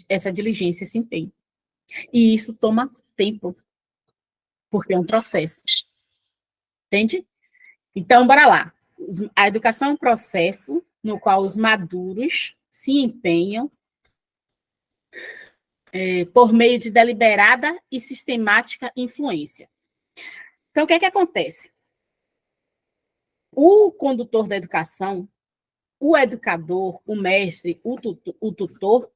essa diligência, esse empenho. E isso toma tempo, porque é um processo. Entende? Então, bora lá. A educação é um processo no qual os maduros se empenham por meio de deliberada e sistemática influência. Então, o que é que acontece? O condutor da educação, o educador, o mestre, o tutor,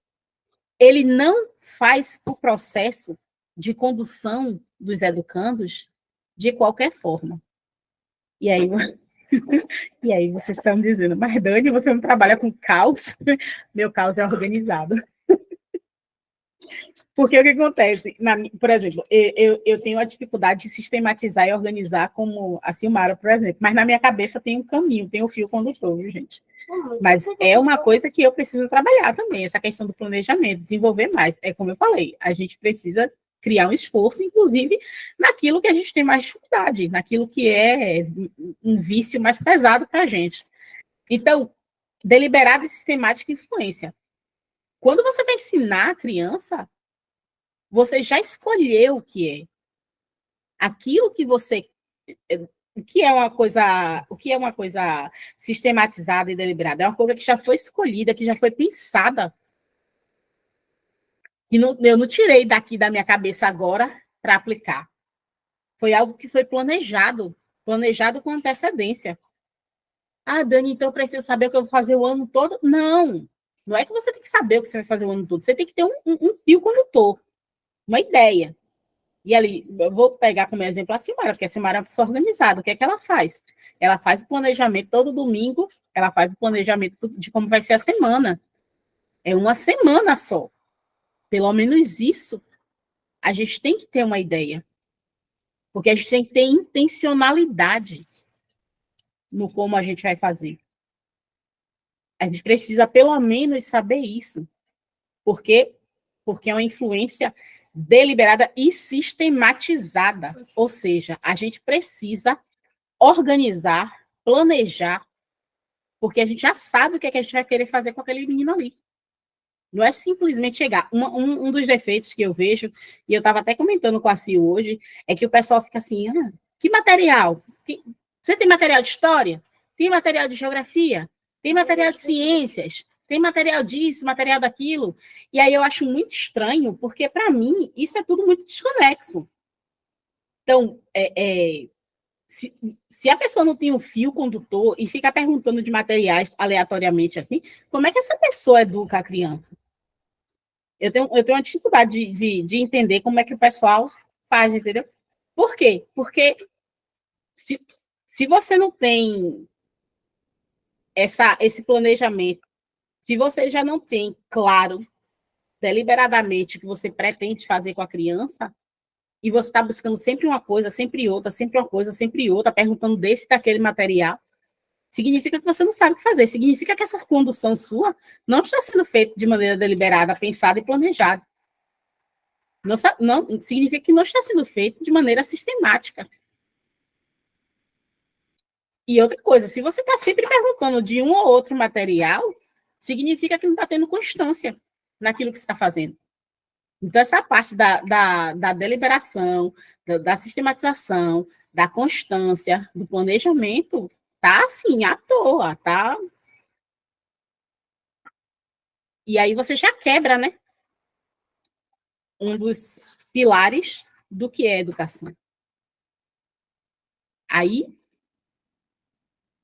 ele não faz o processo de condução dos educandos de qualquer forma. E aí vocês estão dizendo, mas Dani, você não trabalha com caos? Meu caos é organizado. Porque o que acontece? Por exemplo, eu tenho a dificuldade de sistematizar e organizar como a Silmara, por exemplo, mas na minha cabeça tem um caminho, tem um fio condutor, viu, gente? Mas é uma coisa que eu preciso trabalhar também, essa questão do planejamento, desenvolver mais. É como eu falei, a gente precisa criar um esforço, inclusive, naquilo que a gente tem mais dificuldade, naquilo que é um vício mais pesado para a gente. Então, deliberada e sistemática influência. Quando você vai ensinar a criança, você já escolheu o que é. Aquilo que você... O que é uma coisa sistematizada e deliberada? É uma coisa que já foi escolhida, que já foi pensada. E eu não tirei daqui da minha cabeça agora para aplicar. Foi algo que foi planejado com antecedência. Ah, Dani, então eu preciso saber o que eu vou fazer o ano todo? Não, não é que você tem que saber o que você vai fazer o ano todo. Você tem que ter um fio condutor, uma ideia. E ali, eu vou pegar como exemplo a Silmara, porque a Silmara é uma pessoa organizada. O que é que ela faz? Ela faz o planejamento todo domingo, ela faz o planejamento de como vai ser a semana. É uma semana só. Pelo menos isso, a gente tem que ter uma ideia. Porque a gente tem que ter intencionalidade no como a gente vai fazer. A gente precisa, pelo menos, saber isso. Por quê? Porque é uma influência deliberada e sistematizada. Ou seja, a gente precisa organizar, planejar, porque a gente já sabe o que, é que a gente vai querer fazer com aquele menino ali. Não é simplesmente chegar. Um dos defeitos que eu vejo, e eu estava até comentando com a Sil hoje, é que o pessoal fica assim, que material? Você tem material de história? Tem material de geografia? Tem material de ciências? Tem material disso, material daquilo? E aí eu acho muito estranho, porque para mim isso é tudo muito desconexo. Então, se a pessoa não tem um fio condutor e fica perguntando de materiais aleatoriamente assim, como é que essa pessoa educa a criança? Eu tenho uma dificuldade de entender como é que o pessoal faz, entendeu? Por quê? Porque se você não tem esse planejamento, se você já não tem claro, deliberadamente, o que você pretende fazer com a criança, e você está buscando sempre uma coisa, sempre outra, sempre uma coisa, sempre outra, perguntando desse, daquele material, significa que você não sabe o que fazer, significa que essa condução sua não está sendo feita de maneira deliberada, pensada e planejada. Não, não significa que não está sendo feito de maneira sistemática. E outra coisa, se você está sempre perguntando de um ou outro material, significa que não está tendo constância naquilo que você está fazendo. Então, essa parte da deliberação, da sistematização, da constância, do planejamento, tá assim, à toa, tá? E aí você já quebra, né? Um dos pilares do que é educação. Aí,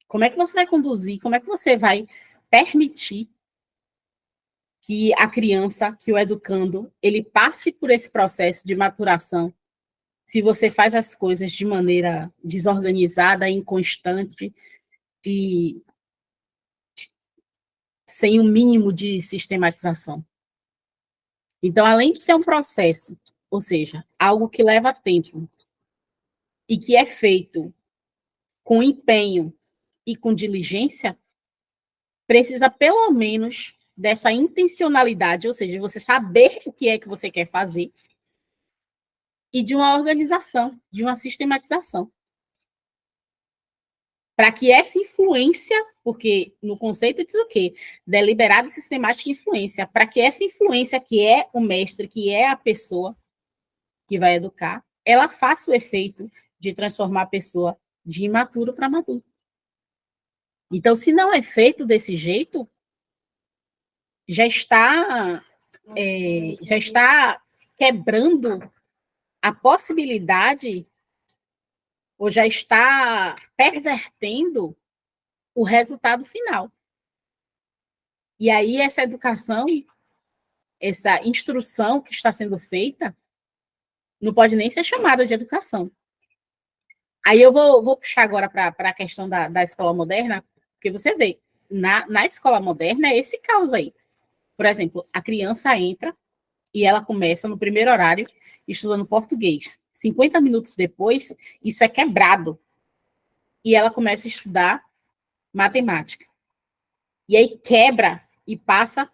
como é que você vai conduzir, como é que você vai permitir que a criança, que o educando, ele passe por esse processo de maturação, se você faz as coisas de maneira desorganizada, inconstante e sem um mínimo de sistematização. Então, além de ser um processo, ou seja, algo que leva tempo e que é feito com empenho e com diligência, precisa pelo menos dessa intencionalidade, ou seja, você saber o que é que você quer fazer e de uma organização, de uma sistematização. Para que essa influência, porque no conceito diz o quê? Deliberada e sistemática influência, para que essa influência que é o mestre, que é a pessoa que vai educar, ela faça o efeito de transformar a pessoa de imaturo para maduro. Então, se não é feito desse jeito, já está quebrando a possibilidade ou já está pervertendo o resultado final. E aí essa educação, essa instrução que está sendo feita, não pode nem ser chamada de educação. Aí eu vou puxar agora para a questão da escola moderna, porque você vê, na escola moderna é esse caos aí. Por exemplo, a criança entra e ela começa no primeiro horário estudando português. 50 minutos depois, isso é quebrado. E ela começa a estudar matemática. E aí quebra e passa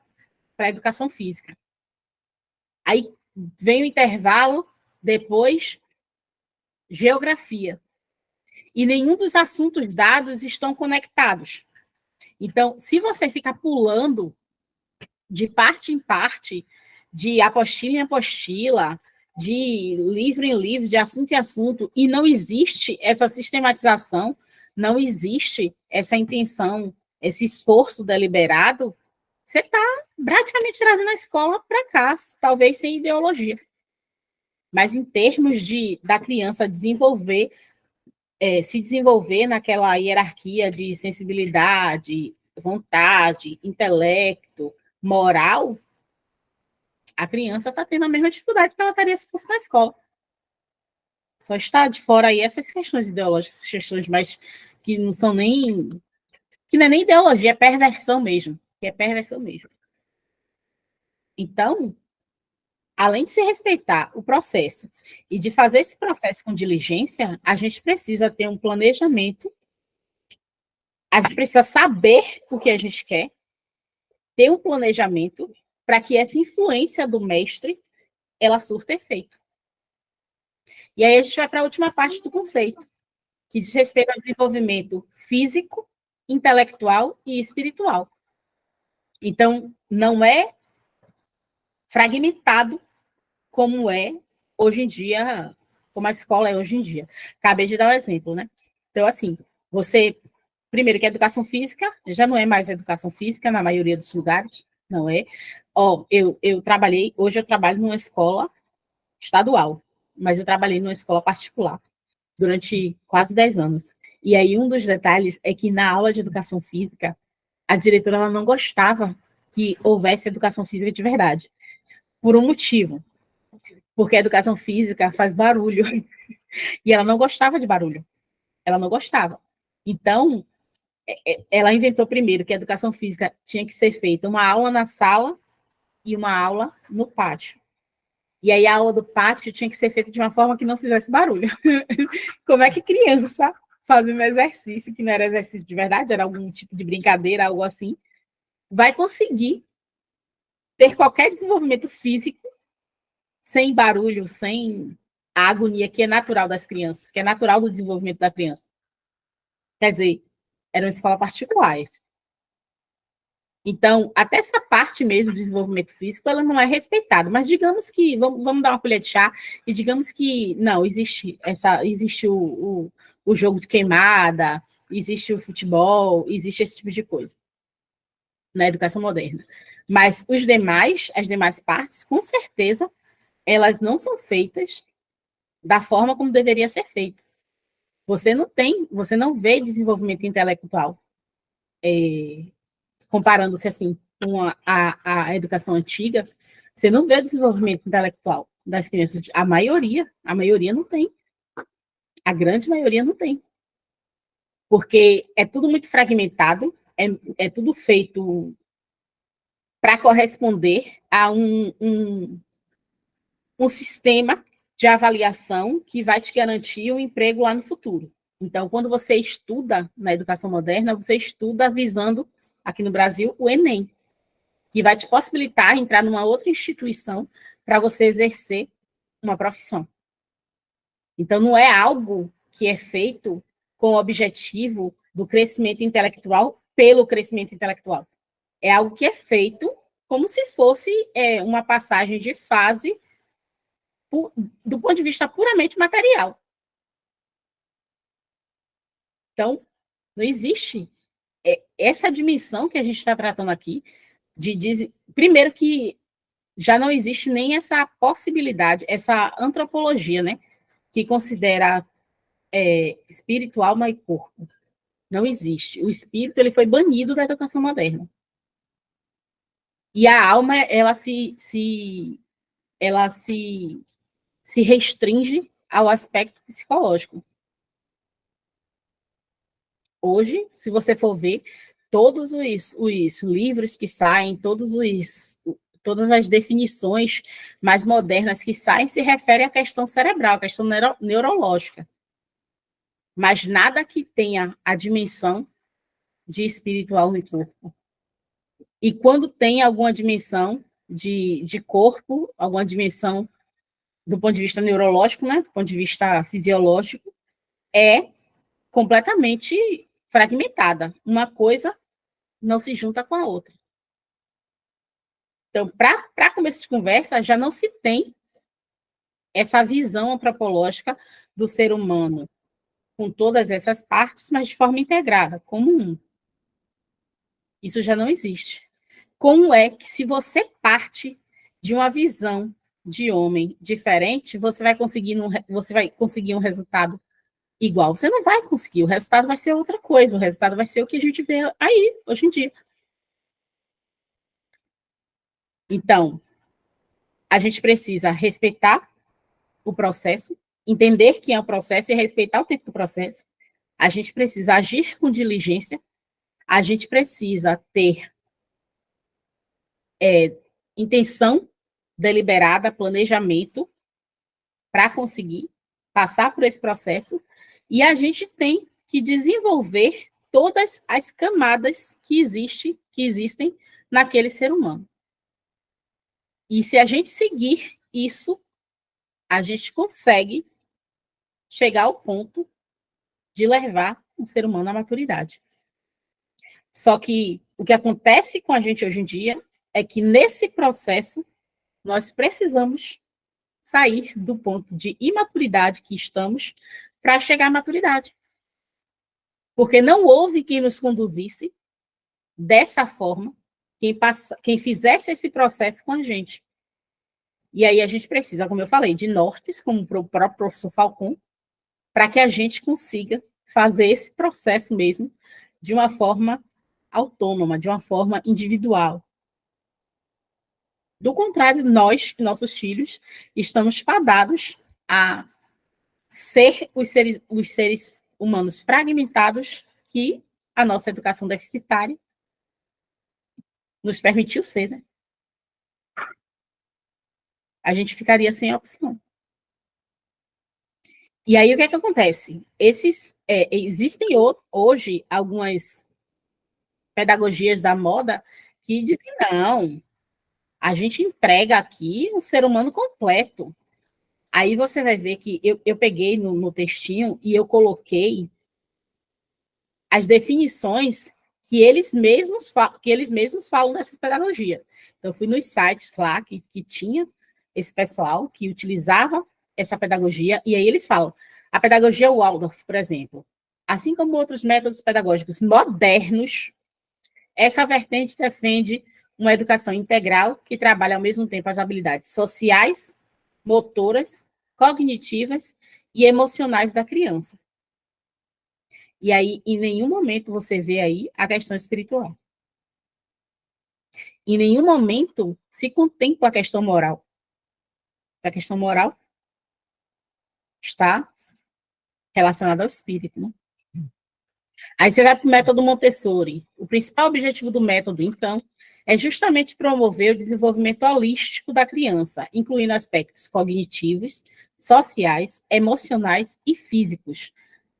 para a educação física. Aí vem o intervalo, depois geografia. E nenhum dos assuntos dados estão conectados. Então, se você ficar pulando de parte em parte, de apostila em apostila, de livro em livro, de assunto em assunto, e não existe essa sistematização, não existe essa intenção, esse esforço deliberado, você está praticamente trazendo a escola para cá, talvez sem ideologia. Mas em termos da criança se desenvolver naquela hierarquia de sensibilidade, vontade, intelecto, moral, a criança está tendo a mesma dificuldade que ela teria se fosse na escola. Só está de fora aí essas questões ideológicas, essas questões mais que não são nem... que não é nem ideologia, é perversão mesmo. Que é perversão mesmo. Então, além de se respeitar o processo e de fazer esse processo com diligência, a gente precisa ter um planejamento, a gente precisa saber o que a gente quer, ter um planejamento para que essa influência do mestre ela surta efeito. E aí a gente vai para a última parte do conceito, que diz respeito ao desenvolvimento físico, intelectual e espiritual. Então, não é fragmentado como é hoje em dia, como a escola é hoje em dia. Acabei de dar um exemplo, né? Então, assim, primeiro que a educação física já não é mais educação física na maioria dos lugares, não é? Hoje eu trabalho numa escola estadual, mas eu trabalhei numa escola particular durante quase 10 anos. E aí um dos detalhes é que na aula de educação física, a diretora ela não gostava que houvesse educação física de verdade, por um motivo, porque a educação física faz barulho, e ela não gostava de barulho, ela não gostava. Então, ela inventou primeiro que a educação física tinha que ser feita uma aula na sala e uma aula no pátio. E aí a aula do pátio tinha que ser feita de uma forma que não fizesse barulho. Como é que criança fazendo exercício, que não era exercício de verdade, era algum tipo de brincadeira, algo assim, vai conseguir ter qualquer desenvolvimento físico sem barulho, sem a agonia que é natural das crianças, que é natural do desenvolvimento da criança. Quer dizer, era uma escola particular. Então, até essa parte mesmo do desenvolvimento físico, ela não é respeitada. Mas digamos que, vamos dar uma colher de chá, e digamos que, não, existe o jogo de queimada, existe o futebol, existe esse tipo de coisa na educação moderna. Mas as demais partes, com certeza, elas não são feitas da forma como deveria ser feito. Você não vê desenvolvimento intelectual comparando-se assim com a educação antiga, você não vê o desenvolvimento intelectual das crianças. A maioria não tem. A grande maioria não tem. Porque é tudo muito fragmentado, é tudo feito para corresponder a um sistema de avaliação que vai te garantir um emprego lá no futuro. Então, quando você estuda na educação moderna, você estuda visando, aqui no Brasil, o Enem, que vai te possibilitar entrar numa outra instituição para você exercer uma profissão. Então, não é algo que é feito com o objetivo do crescimento intelectual pelo crescimento intelectual. É algo que é feito como se fosse uma passagem de fase do ponto de vista puramente material. Então, não existe essa dimensão que a gente está tratando aqui, primeiro que já não existe nem essa possibilidade, essa antropologia, né, que considera espírito, alma e corpo. Não existe. O espírito ele foi banido da educação moderna. E a alma ela se restringe ao aspecto psicológico. Hoje, se você for ver, todos os livros que saem, todas as definições mais modernas que saem se referem à questão cerebral, à questão neurológica. Mas nada que tenha a dimensão de espiritual no corpo. E quando tem alguma dimensão de corpo, alguma dimensão do ponto de vista neurológico, né, do ponto de vista fisiológico, é completamente fragmentada. Uma coisa não se junta com a outra. Então, para começo de conversa, já não se tem essa visão antropológica do ser humano com todas essas partes, mas de forma integrada, como um. Isso já não existe. Como é que, se você parte de uma visão de homem diferente, você vai conseguir um resultado igual? Você não vai conseguir, o resultado vai ser outra coisa, o resultado vai ser o que a gente vê aí, hoje em dia. Então, a gente precisa respeitar o processo, entender que é um processo e respeitar o tempo do processo. A gente precisa agir com diligência, a gente precisa ter intenção deliberada, planejamento, para conseguir passar por esse processo, e a gente tem que desenvolver todas as camadas que existem naquele ser humano. E se a gente seguir isso, a gente consegue chegar ao ponto de levar um ser humano à maturidade. Só que o que acontece com a gente hoje em dia é que nesse processo nós precisamos sair do ponto de imaturidade que estamos para chegar à maturidade. Porque não houve quem nos conduzisse dessa forma, quem fizesse esse processo com a gente. E aí a gente precisa, como eu falei, de nortes, como o próprio professor Falcon, para que a gente consiga fazer esse processo mesmo de uma forma autônoma, de uma forma individual. Do contrário, nós, nossos filhos, estamos fadados a ser os seres humanos fragmentados que a nossa educação deficitária nos permitiu ser, né? A gente ficaria sem opção. E aí, o que é que acontece? Existem hoje algumas pedagogias da moda que dizem, não, a gente entrega aqui um ser humano completo. Aí você vai ver que eu peguei no textinho e eu coloquei as definições que eles mesmos falam dessa pedagogia. Então, eu fui nos sites lá que tinha esse pessoal que utilizava essa pedagogia, e aí eles falam, a pedagogia Waldorf, por exemplo, assim como outros métodos pedagógicos modernos, essa vertente defende uma educação integral que trabalha ao mesmo tempo as habilidades sociais, motoras, cognitivas e emocionais da criança. E aí, em nenhum momento você vê aí a questão espiritual. Em nenhum momento se contempla a questão moral. A questão moral está relacionada ao espírito, né? Aí você vai para o método Montessori. O principal objetivo do método, então, é justamente promover o desenvolvimento holístico da criança, incluindo aspectos cognitivos, sociais, emocionais e físicos,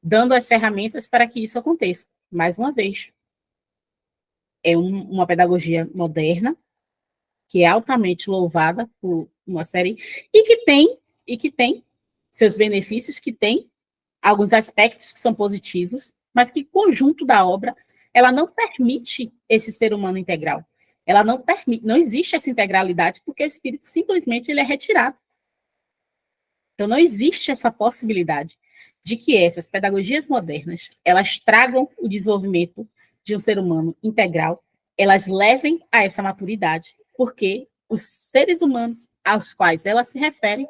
dando as ferramentas para que isso aconteça. Mais uma vez, é uma pedagogia moderna, que é altamente louvada por uma série, e que tem seus benefícios, que tem alguns aspectos que são positivos, mas que o conjunto da obra, ela não permite esse ser humano integral. Ela não permite, não existe essa integralidade, porque o espírito simplesmente ele é retirado. Então não existe essa possibilidade de que essas pedagogias modernas, elas tragam o desenvolvimento de um ser humano integral, elas levem a essa maturidade, porque os seres humanos aos quais elas se referem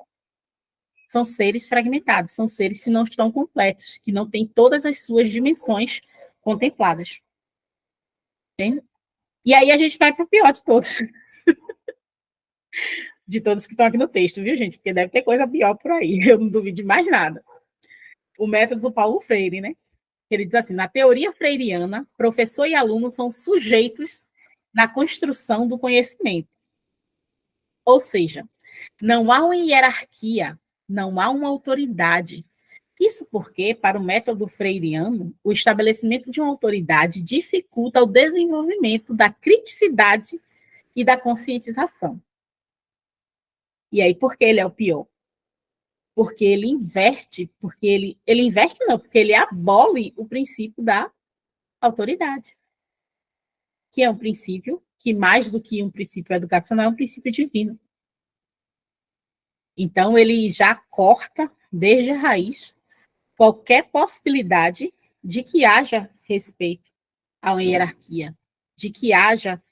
são seres fragmentados, são seres que não estão completos, que não têm todas as suas dimensões contempladas. Entende? E aí a gente vai para o pior de todos que estão aqui no texto, viu, gente? Porque deve ter coisa pior por aí, eu não duvido de mais nada. O método do Paulo Freire, né? Ele diz assim, na teoria freiriana, professor e aluno são sujeitos na construção do conhecimento. Ou seja, não há uma hierarquia, não há uma autoridade. Isso porque, para o método freiriano, o estabelecimento de uma autoridade dificulta o desenvolvimento da criticidade e da conscientização. E aí, por que ele é o pior? Porque ele inverte, ele inverte não, porque ele abole o princípio da autoridade, que é um princípio que, mais do que um princípio educacional, é um princípio divino. Então, ele já corta, desde a raiz, qualquer possibilidade de que haja respeito a uma hierarquia, de que haja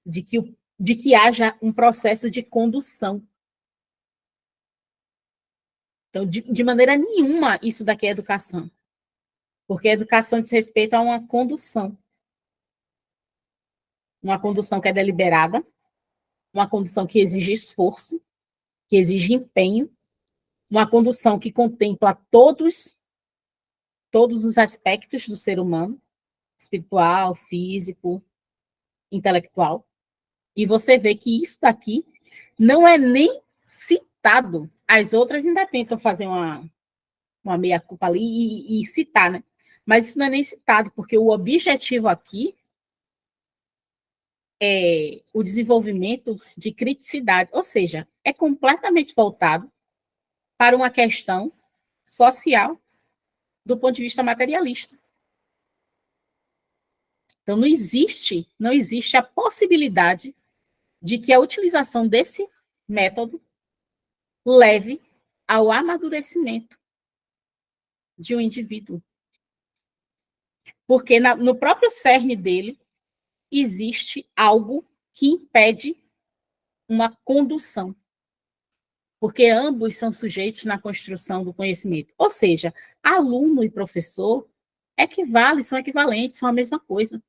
de que haja um processo de condução. Então, de maneira nenhuma, isso daqui é educação, porque a educação diz respeito a uma condução que é deliberada, uma condução que exige esforço, que exige empenho, uma condução que contempla todos os aspectos do ser humano, espiritual, físico, intelectual. E você vê que isso daqui não é nem citado. As outras ainda tentam fazer uma meia-culpa ali e citar, né? Mas isso não é nem citado, porque o objetivo aqui é o desenvolvimento de criticidade, ou seja, é completamente voltado para uma questão social do ponto de vista materialista. Então, não existe a possibilidade de que a utilização desse método leve ao amadurecimento de um indivíduo. Porque no próprio cerne dele existe algo que impede uma condução. porque ambos são sujeitos na construção do conhecimento. Ou seja, aluno e professor são equivalentes, são a mesma coisa.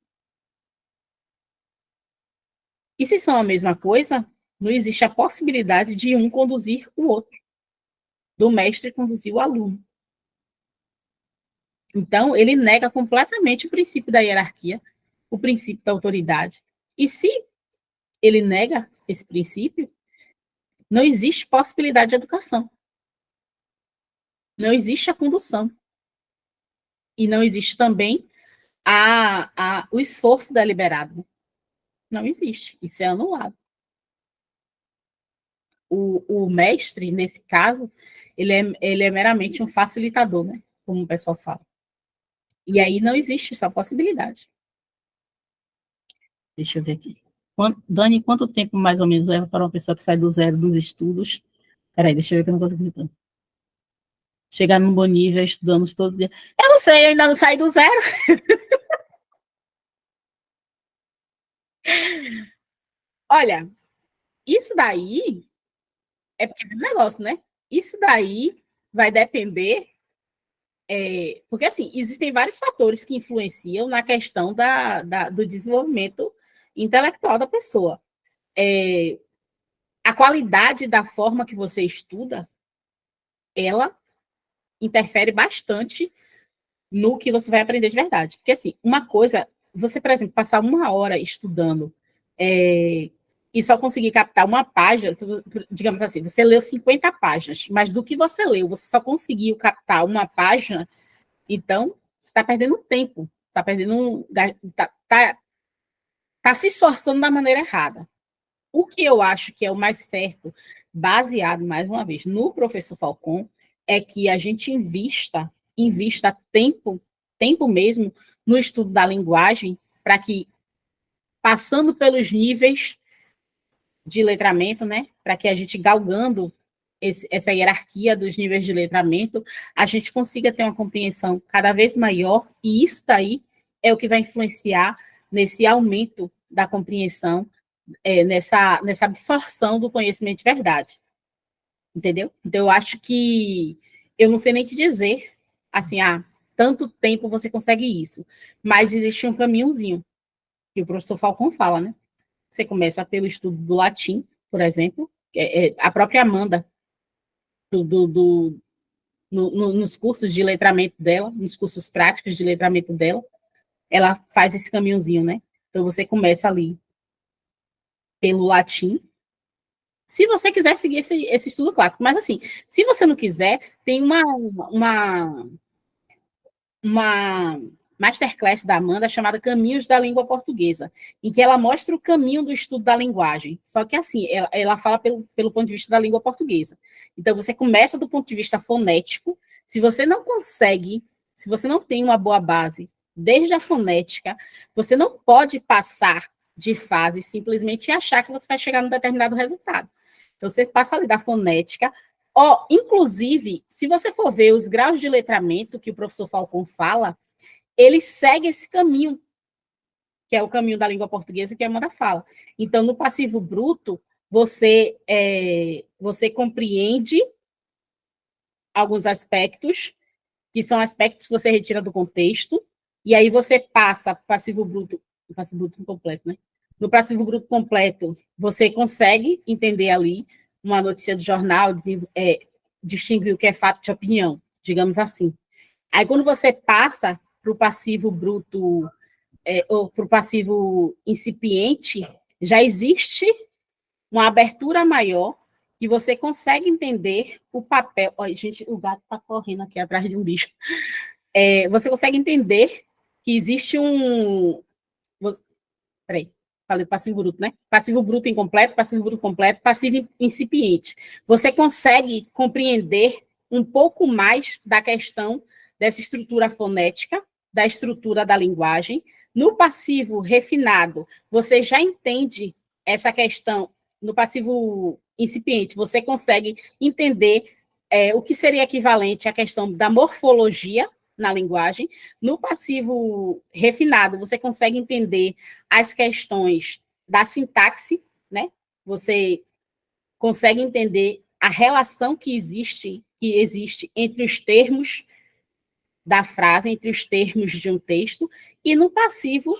E se são a mesma coisa, não existe a possibilidade de um conduzir o outro, do mestre conduzir o aluno. Então, ele nega completamente o princípio da hierarquia, o princípio da autoridade. E se ele nega esse princípio, não existe possibilidade de educação. Não existe a condução. E não existe também o esforço deliberado. Não existe. Isso é anulado. O mestre, nesse caso, ele é meramente um facilitador, né? Como o pessoal fala. E aí não existe essa possibilidade. Deixa eu ver aqui. Dani, quanto tempo mais ou menos leva para uma pessoa que sai do zero dos estudos? Peraí, deixa eu ver que eu não consigo entender. Chegar num bom nível, estudando todos os dias. Eu não sei, eu ainda não saí do zero. Olha, isso daí é porque é um negócio, né? Isso daí vai depender, porque assim, existem vários fatores que influenciam na questão do desenvolvimento intelectual da pessoa. A qualidade da forma que você estuda, ela interfere bastante no que você vai aprender de verdade. Porque, assim, uma coisa, você, por exemplo, passar 1 hora estudando e só conseguir captar uma página, digamos assim, você leu 50 páginas, mas do que você leu, você só conseguiu captar uma página, então você está perdendo tempo, está perdendo, tá se esforçando da maneira errada. O que eu acho que é o mais certo, baseado, mais uma vez, no professor Falcon, é que a gente invista tempo mesmo, no estudo da linguagem, para que, passando pelos níveis de letramento, né, para que a gente, galgando essa hierarquia dos níveis de letramento, a gente consiga ter uma compreensão cada vez maior, e isso daí é o que vai influenciar nesse aumento da compreensão, nessa absorção do conhecimento de verdade. Entendeu? Então, eu acho que eu não sei nem te dizer, assim, tanto tempo você consegue isso, mas existe um caminhozinho, que o professor Falcon fala, né? Você começa pelo estudo do latim, por exemplo, a própria Amanda, nos cursos de letramento dela, nos cursos práticos de letramento dela, ela faz esse caminhozinho, né? Então, você começa ali pelo latim, se você quiser seguir esse estudo clássico. Mas, assim, se você não quiser, tem uma masterclass da Amanda chamada Caminhos da Língua Portuguesa, em que ela mostra o caminho do estudo da linguagem. Só que, assim, ela fala pelo ponto de vista da língua portuguesa. Então, você começa do ponto de vista fonético. Se você não consegue, se você não tem uma boa base desde a fonética, você não pode passar de fase simplesmente e achar que você vai chegar num determinado resultado. Então, você passa ali da fonética. Inclusive, se você for ver os graus de letramento que o professor Falcon fala, ele segue esse caminho, que é o caminho da língua portuguesa que a Amanda fala. Então, no passivo bruto, você compreende alguns aspectos, que são aspectos que você retira do contexto, e aí você passa para o passivo bruto completo, né? No passivo bruto completo, você consegue entender ali uma notícia do jornal, distinguir o que é fato de opinião, digamos assim. Aí, quando você passa para o passivo bruto, ou para o passivo incipiente, já existe uma abertura maior que você consegue entender o papel. Olha, gente, o gato está correndo aqui atrás de um bicho. Você consegue entender que existe Peraí, falei do passivo bruto, né? Passivo bruto incompleto, passivo bruto completo, passivo incipiente. Você consegue compreender um pouco mais da questão dessa estrutura fonética, da estrutura da linguagem. No passivo refinado, você já entende essa questão. No passivo incipiente, você consegue entender o que seria equivalente à questão da morfologia na linguagem. No passivo refinado, você consegue entender as questões da sintaxe, né? Você consegue entender a relação que existe entre os termos da frase, entre os termos de um texto, e no passivo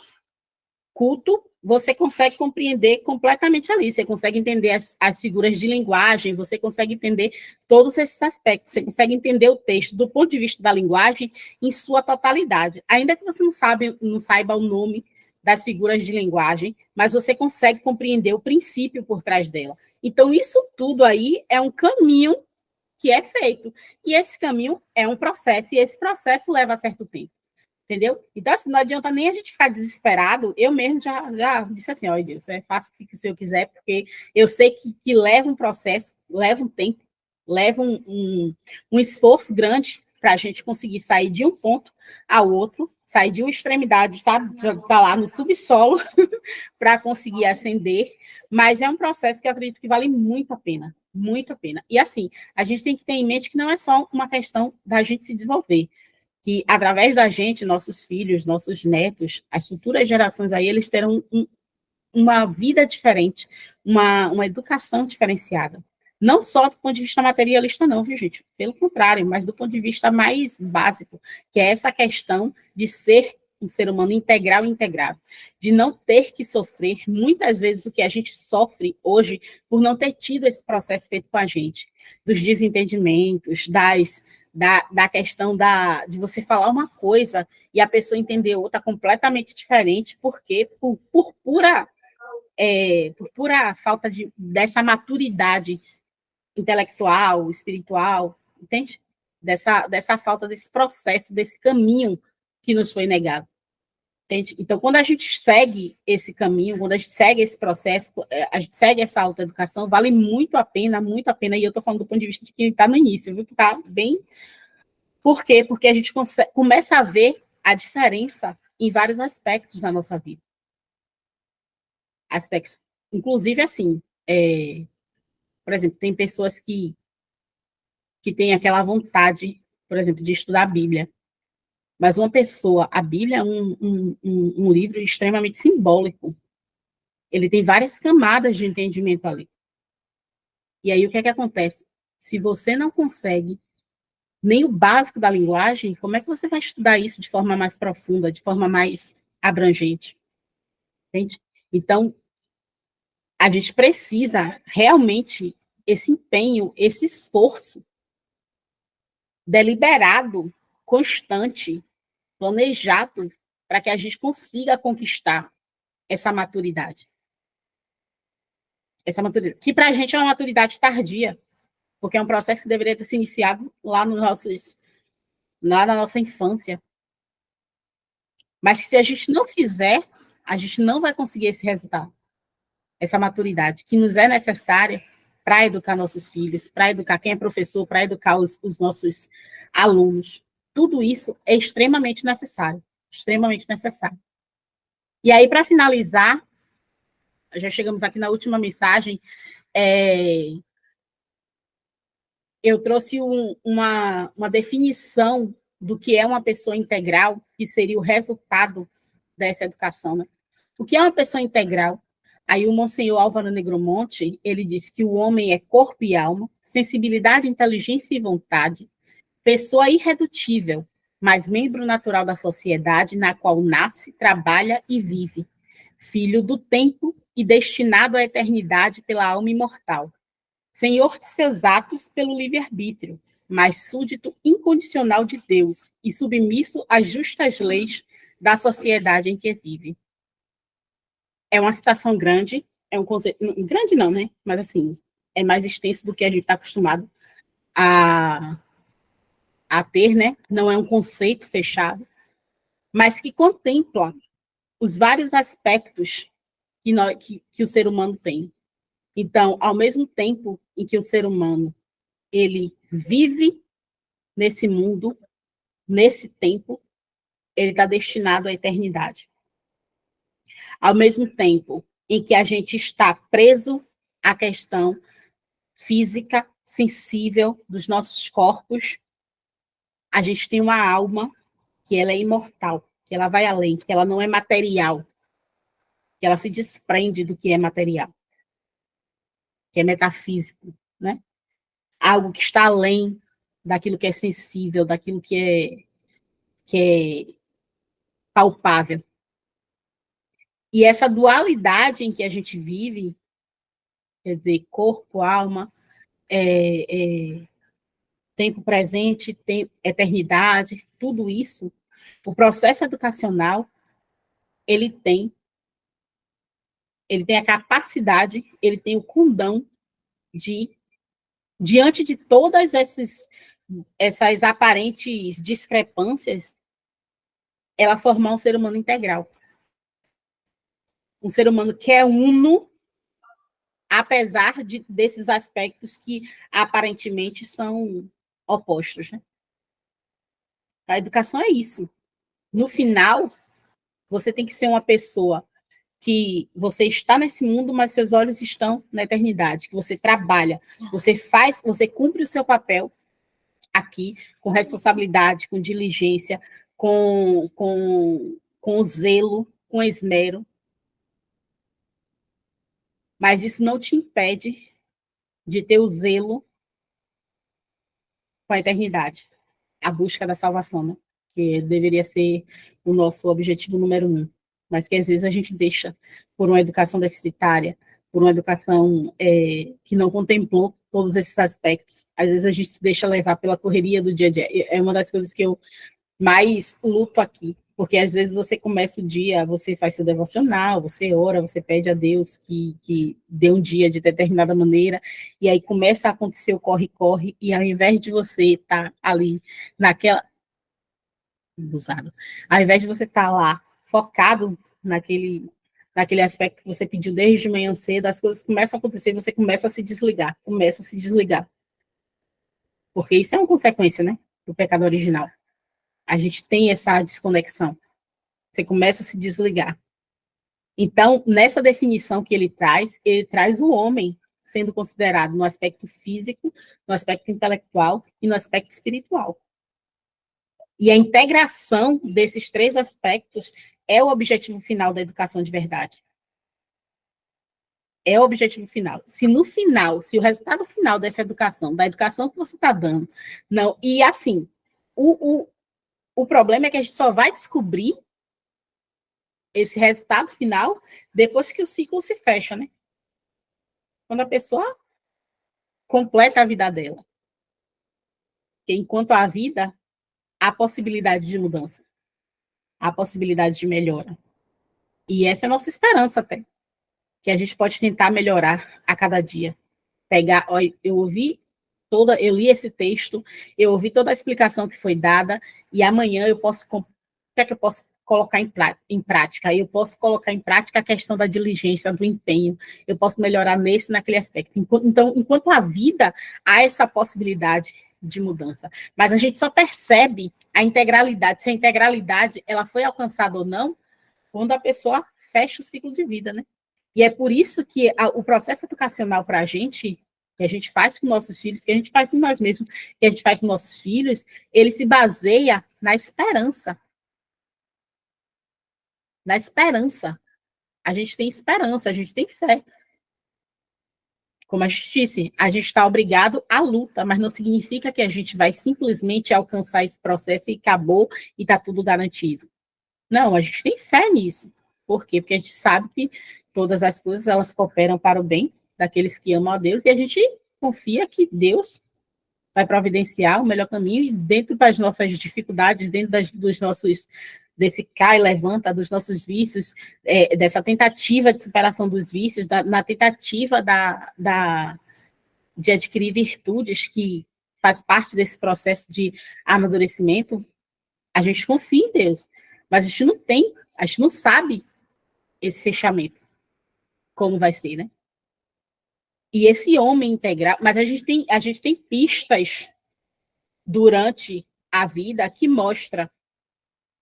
culto, você consegue compreender completamente ali, você consegue entender as figuras de linguagem, você consegue entender todos esses aspectos, você consegue entender o texto do ponto de vista da linguagem em sua totalidade, ainda que você não saiba o nome das figuras de linguagem, mas você consegue compreender o princípio por trás dela. Então, isso tudo aí é um caminho que é feito, e esse caminho é um processo, e esse processo leva certo tempo. Entendeu? Então, assim, não adianta nem a gente ficar desesperado. Eu mesmo já disse assim, olha, Deus, faça o que o Senhor quiser, porque eu sei que leva um processo, leva um tempo, leva um esforço grande para a gente conseguir sair de um ponto ao outro, sair de uma extremidade, sabe, já está lá no subsolo, para conseguir ascender, mas é um processo que eu acredito que vale muito a pena, muito a pena. E, assim, a gente tem que ter em mente que não é só uma questão da gente se desenvolver, que através da gente, nossos filhos, nossos netos, as futuras gerações aí, eles terão uma vida diferente, uma educação diferenciada. Não só do ponto de vista materialista, não, viu, gente? Pelo contrário, mas do ponto de vista mais básico, que é essa questão de ser um ser humano integral e integrado, de não ter que sofrer, muitas vezes, o que a gente sofre hoje, por não ter tido esse processo feito com a gente, dos desentendimentos, da questão de você falar uma coisa e a pessoa entender outra completamente diferente, porque por pura falta dessa maturidade intelectual, espiritual, entende? Dessa falta desse processo, desse caminho que nos foi negado. Entende? Então, quando a gente segue esse caminho, quando a gente segue esse processo, a gente segue essa autoeducação, vale muito a pena, e eu estou falando do ponto de vista de quem está no início, viu? Que está bem. Por quê? Porque a gente começa a ver a diferença em vários aspectos da nossa vida. Aspectos, inclusive, assim, por exemplo, tem pessoas que têm aquela vontade, por exemplo, de estudar a Bíblia, mas a Bíblia é um livro extremamente simbólico, ele tem várias camadas de entendimento ali. E aí, o que é que acontece? Se você não consegue nem o básico da linguagem, como é que você vai estudar isso de forma mais profunda, de forma mais abrangente? Entende? Então, a gente precisa realmente esse empenho, esse esforço deliberado, constante, planejado, para que a gente consiga conquistar essa maturidade. Essa maturidade, que para a gente é uma maturidade tardia, porque é um processo que deveria ter se iniciado lá na nossa infância. Mas que se a gente não fizer, a gente não vai conseguir esse resultado, essa maturidade que nos é necessária para educar nossos filhos, para educar quem é professor, para educar os nossos alunos. Tudo isso é extremamente necessário, extremamente necessário. E aí, para finalizar, já chegamos aqui na última mensagem, eu trouxe uma definição do que é uma pessoa integral, que seria o resultado dessa educação, né? O que é uma pessoa integral? Aí o Monsenhor Álvaro Negromonte, ele diz que o homem é corpo e alma, sensibilidade, inteligência e vontade, pessoa irredutível, mas membro natural da sociedade na qual nasce, trabalha e vive, filho do tempo e destinado à eternidade pela alma imortal, senhor de seus atos pelo livre-arbítrio, mas súdito incondicional de Deus e submisso às justas leis da sociedade em que vive. É uma citação grande, é um conceito, grande não, né? Mas assim, é mais extenso do que a gente está acostumado a ter, né? Não é um conceito fechado, mas que contempla os vários aspectos que o ser humano tem. Então, ao mesmo tempo em que o ser humano ele vive nesse mundo, nesse tempo, ele está destinado à eternidade. Ao mesmo tempo em que a gente está preso à questão física, sensível dos nossos corpos, a gente tem uma alma que ela é imortal, que ela vai além, que ela não é material, que ela se desprende do que é material, que é metafísico, né? algo que está além daquilo que é sensível, daquilo que é palpável. E essa dualidade em que a gente vive, quer dizer, corpo, alma, tempo presente, eternidade, tudo isso, o processo educacional, ele tem a capacidade, ele tem o condão de, diante de todas essas aparentes discrepâncias, ela formar um ser humano integral. Um ser humano que é uno, apesar desses aspectos que aparentemente são opostos. Né? A educação é isso. No final, você tem que ser uma pessoa que você está nesse mundo, mas seus olhos estão na eternidade, que você trabalha, você cumpre o seu papel aqui com responsabilidade, com diligência, com zelo, com esmero, mas isso não te impede de ter o zelo com a eternidade, a busca da salvação, né? Que deveria ser o nosso objetivo número 1, mas que às vezes a gente deixa por uma educação deficitária, por uma educação que não contemplou todos esses aspectos. Às vezes a gente se deixa levar pela correria do dia a dia. É uma das coisas que eu mais luto aqui, porque às vezes você começa o dia, você faz seu devocional, você ora, você pede a Deus que dê um dia de determinada maneira, e aí começa a acontecer o corre-corre, e ao invés de você estar ali naquela... Usado. Ao invés de você estar lá focado naquele aspecto que você pediu desde de manhã cedo, as coisas começam a acontecer, você começa a se desligar, porque isso é uma consequência, né, do pecado original. A gente tem essa desconexão. Você começa a se desligar. Então, nessa definição que ele traz o homem sendo considerado no aspecto físico, no aspecto intelectual e no aspecto espiritual. E a integração desses 3 aspectos é o objetivo final da educação de verdade. É o objetivo final. Se no final, se o resultado final dessa educação, da educação que você está dando, não, e assim, o problema é que a gente só vai descobrir esse resultado final depois que o ciclo se fecha, né? Quando a pessoa completa a vida dela. Porque enquanto há vida, há possibilidade de mudança, há possibilidade de melhora. E essa é a nossa esperança até, que a gente pode tentar melhorar a cada dia. Eu li esse texto, eu ouvi toda a explicação que foi dada, e amanhã o que é que eu posso colocar em prática? Eu posso colocar em prática a questão da diligência, do empenho, eu posso melhorar naquele aspecto. Então, enquanto há vida, há essa possibilidade de mudança. Mas a gente só percebe a integralidade, se a integralidade ela foi alcançada ou não, quando a pessoa fecha o ciclo de vida, né? E é por isso que o processo educacional para a gente, que a gente faz com nossos filhos, que a gente faz com nós mesmos, que a gente faz com nossos filhos, ele se baseia na esperança. Na esperança. A gente tem esperança, a gente tem fé. Como a gente disse, a gente está obrigado à luta, mas não significa que a gente vai simplesmente alcançar esse processo e acabou e está tudo garantido. Não, a gente tem fé nisso. Por quê? Porque a gente sabe que todas as coisas elas cooperam para o bem daqueles que amam a Deus e a gente confia que Deus vai providenciar o melhor caminho e dentro das nossas dificuldades, dentro dos nossos, desse cai e levanta, dos nossos vícios, dessa tentativa de superação dos vícios, na tentativa de adquirir virtudes que faz parte desse processo de amadurecimento, a gente confia em Deus, mas a gente não sabe esse fechamento, como vai ser, né? E esse homem integral, mas a gente tem pistas durante a vida que mostra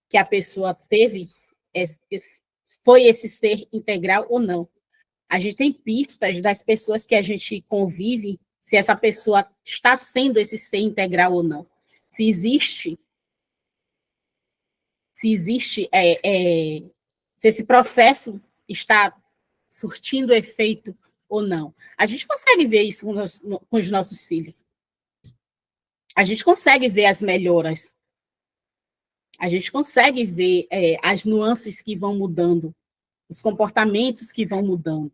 que a pessoa foi esse ser integral ou não. A gente tem pistas das pessoas que a gente convive, se essa pessoa está sendo esse ser integral ou não. Se esse processo está surtindo efeito ou não. A gente consegue ver isso com os nossos filhos. a gente consegue ver as melhoras, a gente consegue ver as nuances que vão mudando, os comportamentos que vão mudando.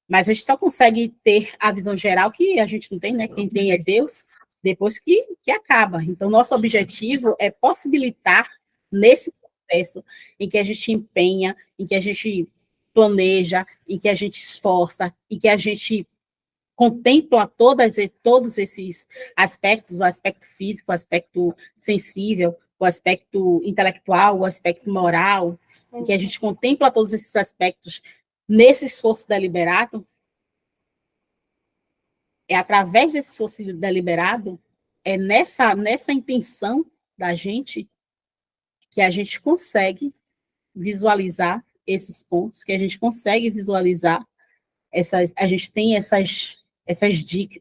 Mas a gente só consegue ter a visão geral que a gente não tem, né? Quem tem é Deus, depois que acaba. Então, nosso objetivo é possibilitar, nesse processo, em que a gente empenha, em que a gente planeja, em que a gente esforça, em que a gente contempla todos esses aspectos, o aspecto físico, o aspecto sensível, o aspecto intelectual, o aspecto moral, em que a gente contempla todos esses aspectos nesse esforço deliberado, é através desse esforço deliberado, é nessa intenção da gente que a gente consegue visualizar esses pontos, que a gente consegue visualizar a gente tem essas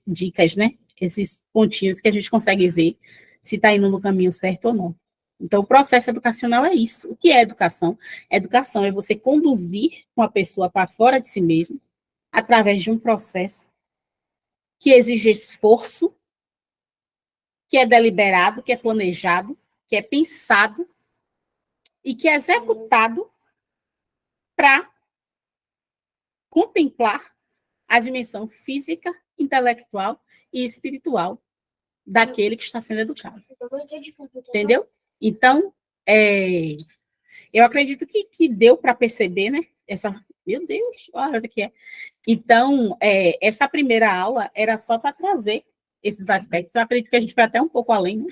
dicas, né? Esses pontinhos que a gente consegue ver se está indo no caminho certo ou não. Então, o processo educacional é isso. O que é educação? Educação é você conduzir uma pessoa para fora de si mesmo, através de um processo que exige esforço, que é deliberado, que é planejado, que é pensado e que é executado para contemplar a dimensão física, intelectual e espiritual daquele que está sendo educado. Entendeu? Então, eu acredito que deu para perceber, né? Meu Deus, olha o que é. Então, essa primeira aula era só para trazer esses aspectos. Eu acredito que a gente foi até um pouco além, né?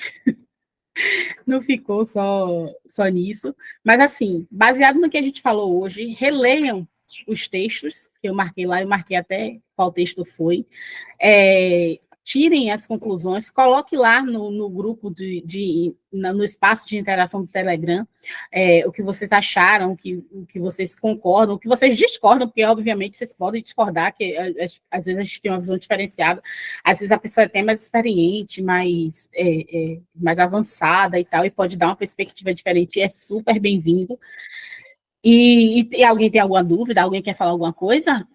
Não ficou só nisso. Mas, assim, baseado no que a gente falou hoje, releiam os textos que eu marquei lá, eu marquei até qual texto foi. Tirem as conclusões, coloque lá no grupo, no espaço de interação do Telegram, o que vocês acharam, o que vocês concordam, o que vocês discordam, porque, obviamente, vocês podem discordar, que às vezes a gente tem uma visão diferenciada, às vezes a pessoa é até mais experiente, mais avançada e tal, e pode dar uma perspectiva diferente, e é super bem-vindo. E alguém tem alguma dúvida? Alguém quer falar alguma coisa?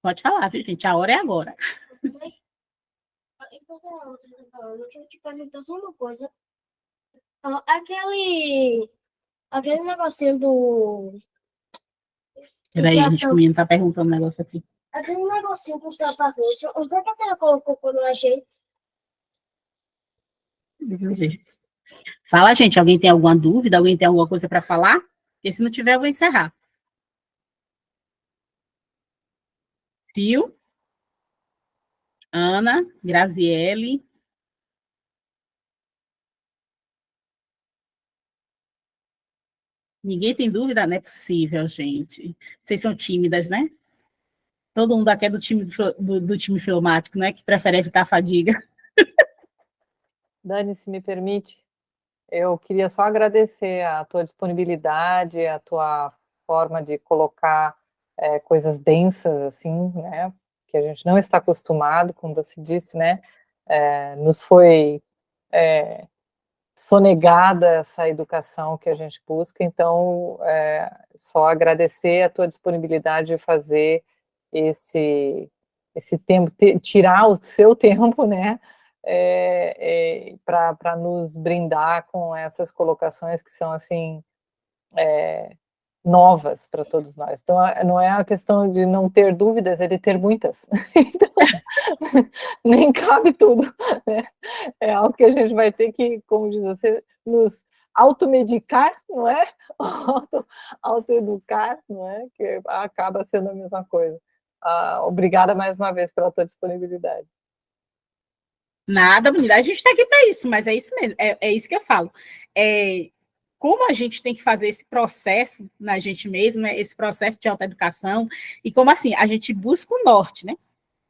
Pode falar, viu, gente? A hora é agora. Enquanto a outra tá falando, eu quero te perguntar só uma coisa. Aquele negocinho do. Peraí, a gente comigo tá perguntando um negócio aqui. Aquele negocinho do capacete, onde é que ela colocou quando eu achei? Fala, gente. Alguém tem alguma dúvida? Alguém tem alguma coisa para falar? Porque se não tiver, eu vou encerrar. Fio? Ana? Graziele? Ninguém tem dúvida? Não é possível, gente. Vocês são tímidas, né? Todo mundo aqui é do time filomático, né? Que prefere evitar a fadiga. Dani, se me permite, eu queria só agradecer a tua disponibilidade, a tua forma de colocar coisas densas, assim, né? Que a gente não está acostumado, como você disse, né? Nos foi sonegada essa educação que a gente busca, então, só agradecer a tua disponibilidade de fazer esse tempo, tirar o seu tempo, né, para nos brindar com essas colocações que são, assim, novas para todos nós. Então, não é a questão de não ter dúvidas, é de ter muitas. Então, nem cabe tudo, né? É algo que a gente vai ter que, como diz você, nos automedicar, não é? Autoeducar, não é? Que acaba sendo a mesma coisa. Obrigada mais uma vez pela tua disponibilidade. Nada, menina, a gente está aqui para isso, mas é isso mesmo, é isso que eu falo. Como a gente tem que fazer esse processo na gente mesmo, né, esse processo de autoeducação, e como assim, a gente busca o norte, né?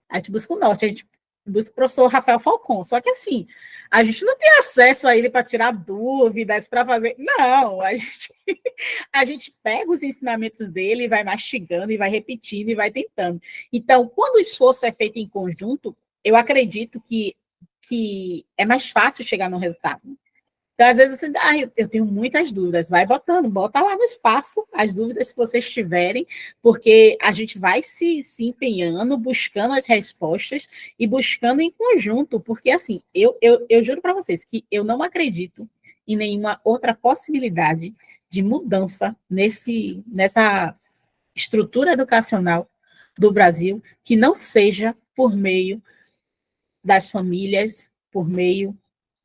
A gente busca o norte, a gente busca o professor Rafael Falcon, só que assim, a gente não tem acesso a ele para tirar dúvidas, para fazer. Não, a gente pega os ensinamentos dele e vai mastigando, e vai repetindo, e vai tentando. Então, quando o esforço é feito em conjunto, eu acredito que é mais fácil chegar no resultado. Então, às vezes, você dá, eu tenho muitas dúvidas, vai botando, bota lá no espaço as dúvidas que vocês tiverem, porque a gente vai se empenhando, buscando as respostas e buscando em conjunto, porque, assim, eu juro para vocês que eu não acredito em nenhuma outra possibilidade de mudança nessa estrutura educacional do Brasil que não seja por meio das famílias, por meio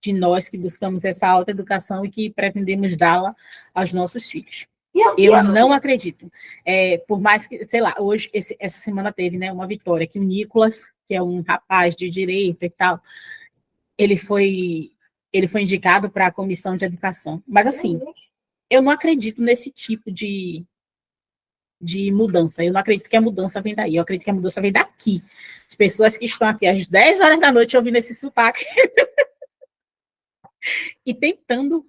de nós que buscamos essa alta educação e que pretendemos dá-la aos nossos filhos. Eu não acredito. Por mais que, sei lá, hoje, essa semana teve, né, uma vitória, que o Nicolas, que é um rapaz de direita e tal, ele foi indicado para a comissão de educação. Mas, assim, eu não acredito nesse tipo de mudança. Eu não acredito que a mudança vem daí. Eu acredito que a mudança vem daqui. As pessoas que estão aqui às 10 horas da noite ouvindo esse sotaque e tentando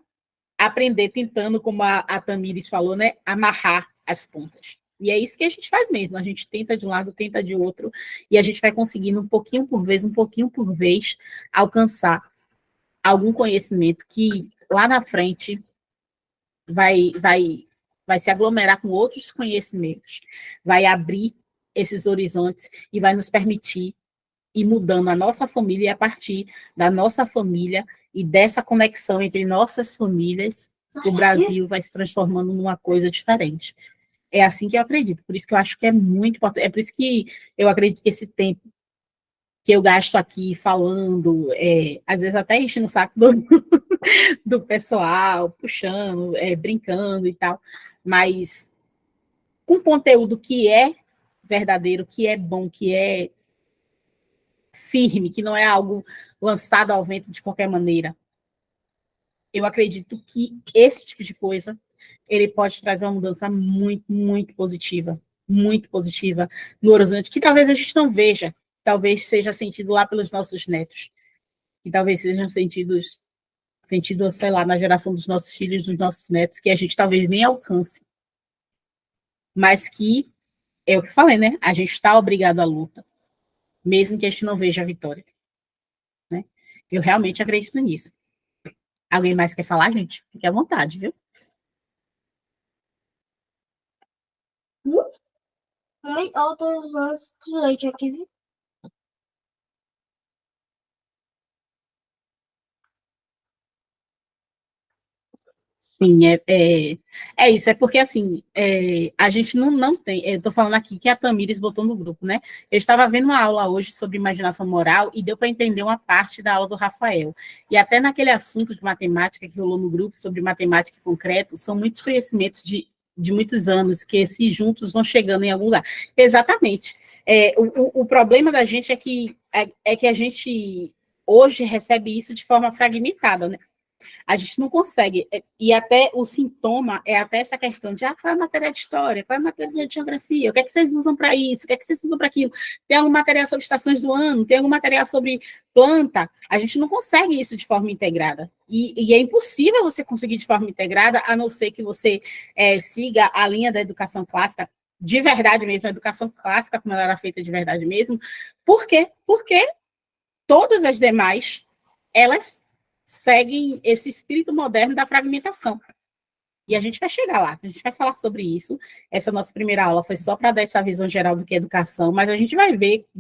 aprender, tentando, como a Tamires falou, né, amarrar as pontas. E é isso que a gente faz mesmo. A gente tenta de um lado, tenta de outro, e a gente vai conseguindo um pouquinho por vez, alcançar algum conhecimento que lá na frente vai se aglomerar com outros conhecimentos, vai abrir esses horizontes e vai nos permitir ir mudando a nossa família, e a partir da nossa família e dessa conexão entre nossas famílias, o Brasil vai se transformando numa coisa diferente. É assim que eu acredito, por isso que eu acho que é muito importante, é por isso que eu acredito que esse tempo que eu gasto aqui falando, às vezes até enchendo o saco do pessoal, puxando, brincando e tal, mas com conteúdo que é verdadeiro, que é bom, que é firme, que não é algo lançado ao vento de qualquer maneira. Eu acredito que esse tipo de coisa, ele pode trazer uma mudança muito, muito positiva no horizonte, que talvez a gente não veja, talvez seja sentido lá pelos nossos netos, que talvez sejam sentido, sei lá, na geração dos nossos filhos, dos nossos netos, que a gente talvez nem alcance, mas que, é o que eu falei, né? A gente está obrigado à luta, mesmo que a gente não veja a vitória. Né? Eu realmente acredito nisso. Alguém mais quer falar, gente? Fique à vontade, viu? Mãe, eu tô usando esse leite aqui, viu? Sim, é isso, é porque assim, a gente não tem, eu estou falando aqui que a Tamires botou no grupo, né? Eu estava vendo uma aula hoje sobre imaginação moral e deu para entender uma parte da aula do Rafael. E até naquele assunto de matemática que rolou no grupo sobre matemática e concreto, são muitos conhecimentos de muitos anos que, se juntos, vão chegando em algum lugar. Exatamente. O problema da gente é que a gente hoje recebe isso de forma fragmentada, né? A gente não consegue, e até o sintoma é até essa questão de qual é a matéria de história, qual é a matéria de geografia, o que é que vocês usam para isso, o que é que vocês usam para aquilo, tem algum material sobre estações do ano, tem algum material sobre planta, a gente não consegue isso de forma integrada, e é impossível você conseguir de forma integrada, a não ser que você siga a linha da educação clássica, de verdade mesmo, a educação clássica, como ela era feita de verdade mesmo. Por quê? Porque todas as demais, elas seguem esse espírito moderno da fragmentação. E a gente vai chegar lá, a gente vai falar sobre isso. Essa nossa primeira aula foi só para dar essa visão geral do que é educação, mas a gente vai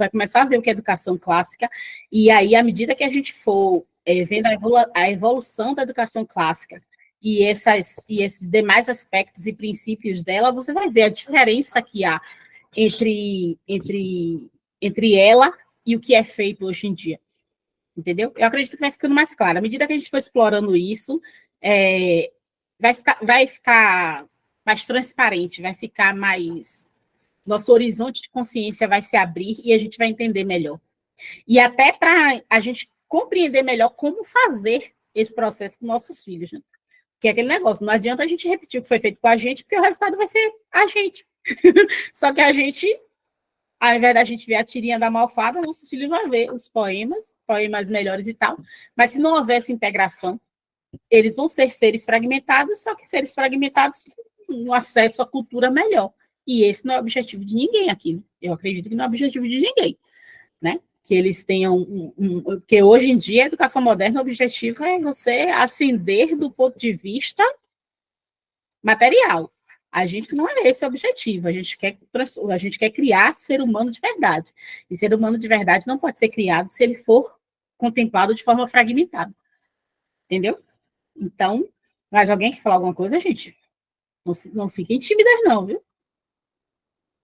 começar a ver o que é educação clássica, e aí, à medida que a gente for vendo a evolução da educação clássica e esses demais aspectos e princípios dela, você vai ver a diferença que há entre ela e o que é feito hoje em dia. Entendeu? Eu acredito que vai ficando mais claro. À medida que a gente for explorando isso, vai ficar mais transparente, vai ficar mais... Nosso horizonte de consciência vai se abrir e a gente vai entender melhor. E até para a gente compreender melhor como fazer esse processo com nossos filhos. Né? Porque é aquele negócio, não adianta a gente repetir o que foi feito com a gente, porque o resultado vai ser a gente. Só que a gente... Ao invés da gente ver a tirinha da malfada, nossos filhos vão ver os poemas melhores e tal. Mas se não houver essa integração, eles vão ser seres fragmentados, só que seres fragmentados com um acesso à cultura melhor. E esse não é o objetivo de ninguém aqui. Né? Eu acredito que não é o objetivo de ninguém. Né? que eles tenham porque hoje em dia a educação moderna, o objetivo é você ascender do ponto de vista material. A gente não é esse o objetivo, a gente quer criar ser humano de verdade. E ser humano de verdade não pode ser criado se ele for contemplado de forma fragmentada. Entendeu? Então, mais alguém quer falar alguma coisa, gente? Não fiquem tímidas, não, viu?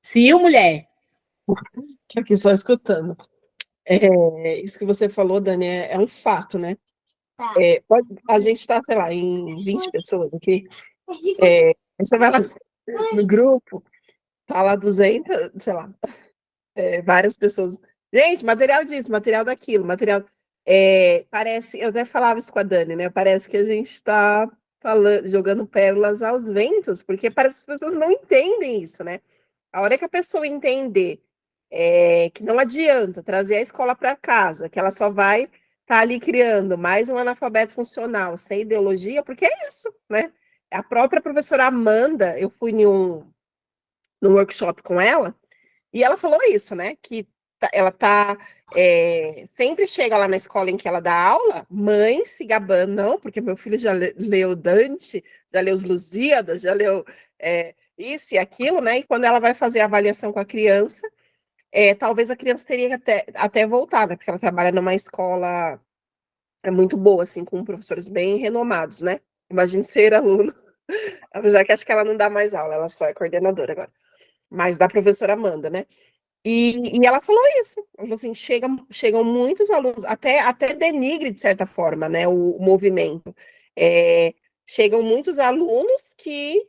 Sim, mulher. Aqui só escutando. Isso que você falou, Dani, é um fato, né? Tá. A gente está, sei lá, em 20 pessoas aqui. Você vai lá no grupo, tá lá 200, sei lá, várias pessoas. Gente, material disso, material daquilo, material. Parece, eu até falava isso com a Dani, né? Parece que a gente está jogando pérolas aos ventos, porque parece que as pessoas não entendem isso, né? A hora que a pessoa entender que não adianta trazer a escola para casa, que ela só vai estar ali criando mais um analfabeto funcional, sem ideologia, porque é isso, né? A própria professora Amanda, eu fui num workshop com ela, e ela falou isso, né? Que ela sempre chega lá na escola em que ela dá aula, mãe se gabando, não, porque meu filho já leu Dante, já leu os Lusíadas, já leu isso e aquilo, né? E quando ela vai fazer a avaliação com a criança, talvez a criança teria até voltar, né? Porque ela trabalha numa escola muito boa, assim, com professores bem renomados, né? Imagine ser aluno, apesar que acho que ela não dá mais aula, ela só é coordenadora agora, mas da professora Amanda, né? E ela falou isso, ela falou assim, chegam muitos alunos, até denigre, de certa forma, né, o movimento. Chegam muitos alunos que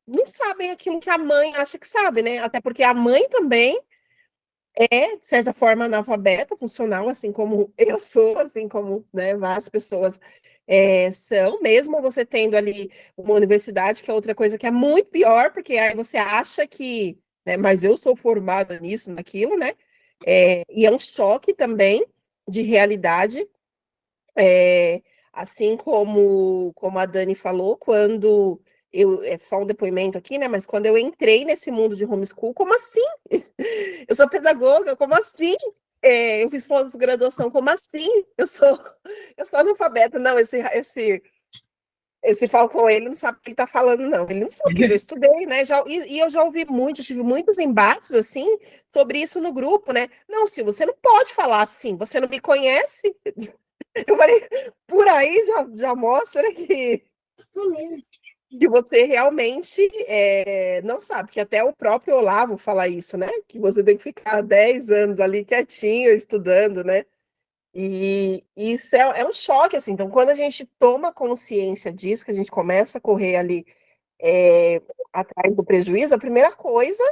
não sabem aquilo que a mãe acha que sabe, né? Até porque a mãe também de certa forma, analfabeta funcional, assim como eu sou, assim como, né, várias pessoas são, mesmo você tendo ali uma universidade, que é outra coisa que é muito pior, porque aí você acha que, né, mas eu sou formada nisso, naquilo, né, e é um choque também de realidade, assim como a Dani falou, quando é só um depoimento aqui, né, mas quando eu entrei nesse mundo de homeschool, como assim? Eu sou pedagoga, como assim? Eu fiz pós-graduação, como assim? Eu sou analfabeta. Não, esse Falcão, ele não sabe o que ele está falando, não. Ele não sabe o que eu estudei, né? E eu já ouvi muito, tive muitos embates, assim, sobre isso no grupo, né? Não, Sil, você não pode falar assim, você não me conhece? Eu falei, por aí já mostra que você realmente não sabe, que até o próprio Olavo fala isso, né? Que você tem que ficar 10 anos ali quietinho, estudando, né? E isso é um choque, assim. Então, quando a gente toma consciência disso, que a gente começa a correr ali atrás do prejuízo, a primeira coisa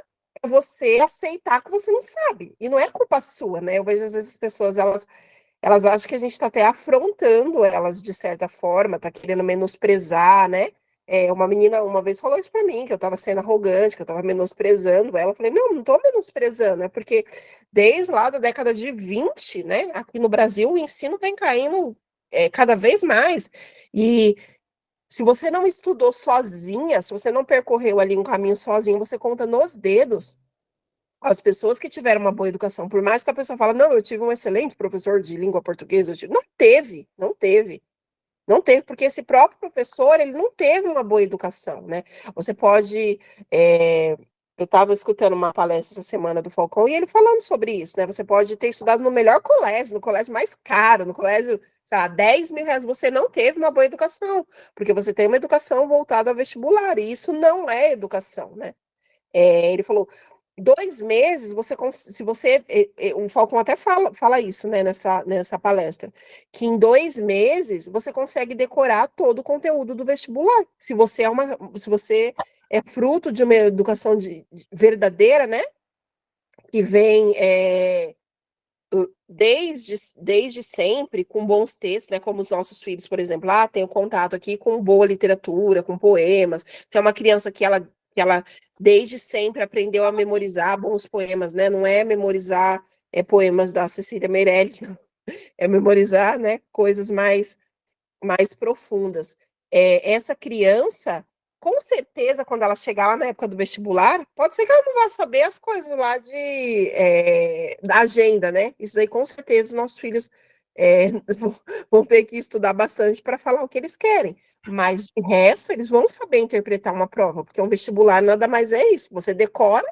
é você aceitar que você não sabe. E não é culpa sua, né? Eu vejo, às vezes, as pessoas, elas acham que a gente está até afrontando elas de certa forma, está querendo menosprezar, né? Uma menina uma vez falou isso para mim, que eu estava sendo arrogante, que eu estava menosprezando ela. Eu falei, não estou menosprezando, é porque desde lá da década de 20, né, aqui no Brasil, o ensino vem caindo cada vez mais. E se você não estudou sozinha, se você não percorreu ali um caminho sozinho, você conta nos dedos as pessoas que tiveram uma boa educação, por mais que a pessoa fala, não, eu tive um excelente professor de língua portuguesa, não teve, não teve, porque esse próprio professor, ele não teve uma boa educação, né? Você pode, eu estava escutando uma palestra essa semana do Falcão, e ele falando sobre isso, né? Você pode ter estudado no melhor colégio, no colégio mais caro, no colégio, sei lá, 10 mil reais, você não teve uma boa educação, porque você tem uma educação voltada ao vestibular, e isso não é educação, né? Ele falou, 2 meses, se você, o Falcão até fala isso, né, nessa palestra, que em 2 meses você consegue decorar todo o conteúdo do vestibular. Se você é fruto de uma educação verdadeira, né, que vem desde sempre, com bons textos, né, como os nossos filhos, por exemplo, tem contato aqui com boa literatura, com poemas, que é uma criança que ela desde sempre aprendeu a memorizar bons poemas, né, não é memorizar poemas da Cecília Meirelles, não, é memorizar, né, coisas mais profundas. Essa criança, com certeza, quando ela chegar lá na época do vestibular, pode ser que ela não vá saber as coisas lá da agenda, né? Isso daí, com certeza, os nossos filhos é, vão ter que estudar bastante para falar o que eles querem. Mas, de resto, eles vão saber interpretar uma prova, porque um vestibular nada mais é isso. Você decora,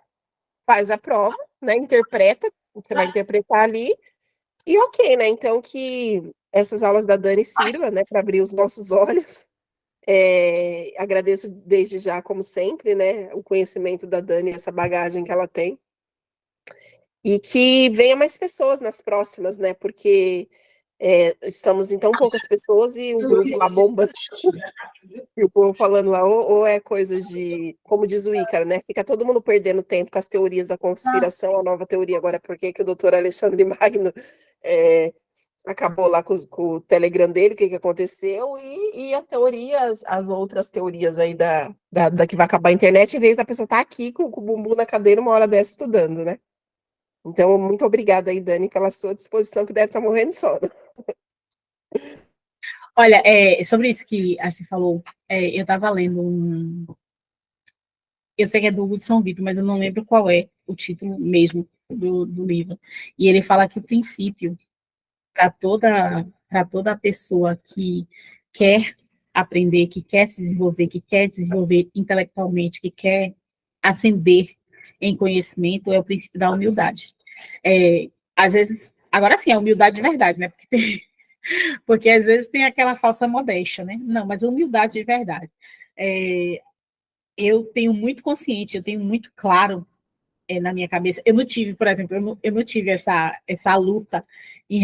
faz a prova, né? Interpreta, você vai interpretar ali, e ok, né? Então, que essas aulas da Dani sirvam, né, para abrir os nossos olhos. Agradeço desde já, como sempre, né, o conhecimento da Dani, essa bagagem que ela tem. E que venha mais pessoas nas próximas, né? Porque estamos em tão poucas pessoas e o grupo lá bomba. E o povo falando lá, ou é coisa de, como diz o Ícaro, né? Fica todo mundo perdendo tempo com as teorias da conspiração, a nova teoria agora, por que o doutor Alexandre Magno acabou lá com o Telegram dele, o que aconteceu, e a teoria, as outras teorias aí da que vai acabar a internet, em vez da pessoa estar aqui com o bumbum na cadeira uma hora dessa estudando, né? Então, muito obrigada aí, Dani, pela sua disposição, que deve estar morrendo de sono. Olha, sobre isso que você falou, eu estava lendo eu sei que é do Hudson Vitor, mas eu não lembro qual é o título mesmo do livro. E ele fala que o princípio para toda pessoa que quer aprender, que quer se desenvolver, que quer desenvolver intelectualmente, que quer ascender em conhecimento, é o princípio da humildade. Às vezes, agora sim, a humildade de verdade, né? Porque às vezes tem aquela falsa modéstia, né? Não, mas a humildade de verdade. Eu tenho muito consciente, eu tenho muito claro na minha cabeça. Eu não tive, por exemplo, eu não tive essa luta em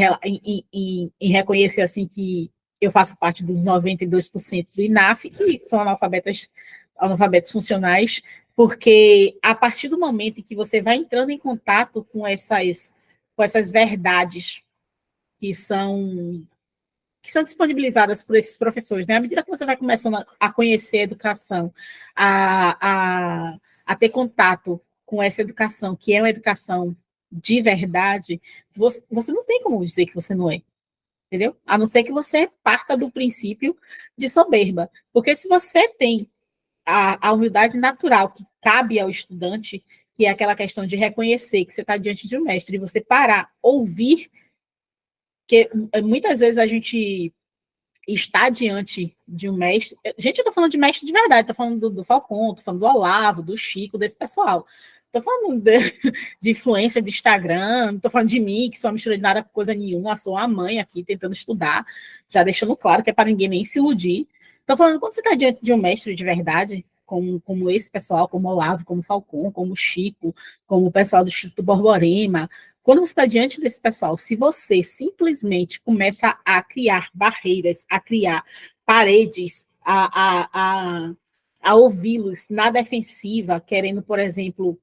reconhecer assim que eu faço parte dos 92% do INAF, que são analfabetos funcionais, porque a partir do momento em que você vai entrando em contato com essas verdades que são disponibilizadas por esses professores, né? À medida que você vai começando a conhecer a educação, a ter contato com essa educação, que é uma educação de verdade, você não tem como dizer que você não é, entendeu? A não ser que você parta do princípio de soberba. Porque se você tem a humildade natural que cabe ao estudante, que é aquela questão de reconhecer que você está diante de um mestre, e você parar, ouvir, que muitas vezes a gente está diante de um mestre. Gente, eu estou falando de mestre de verdade, estou falando do Falcon, estou falando do Olavo, do Chico, desse pessoal. Estou falando de influência de Instagram, não estou falando de mim, que sou uma mistura de nada com coisa nenhuma, sou uma mãe aqui tentando estudar, já deixando claro que é para ninguém nem se iludir. Estou falando, quando você está diante de um mestre de verdade, como esse pessoal, como Olavo, como Falcon, como Chico, como o pessoal do Instituto Borborema, quando você está diante desse pessoal, se você simplesmente começa a criar barreiras, a criar paredes, a ouvi-los na defensiva, querendo, por exemplo,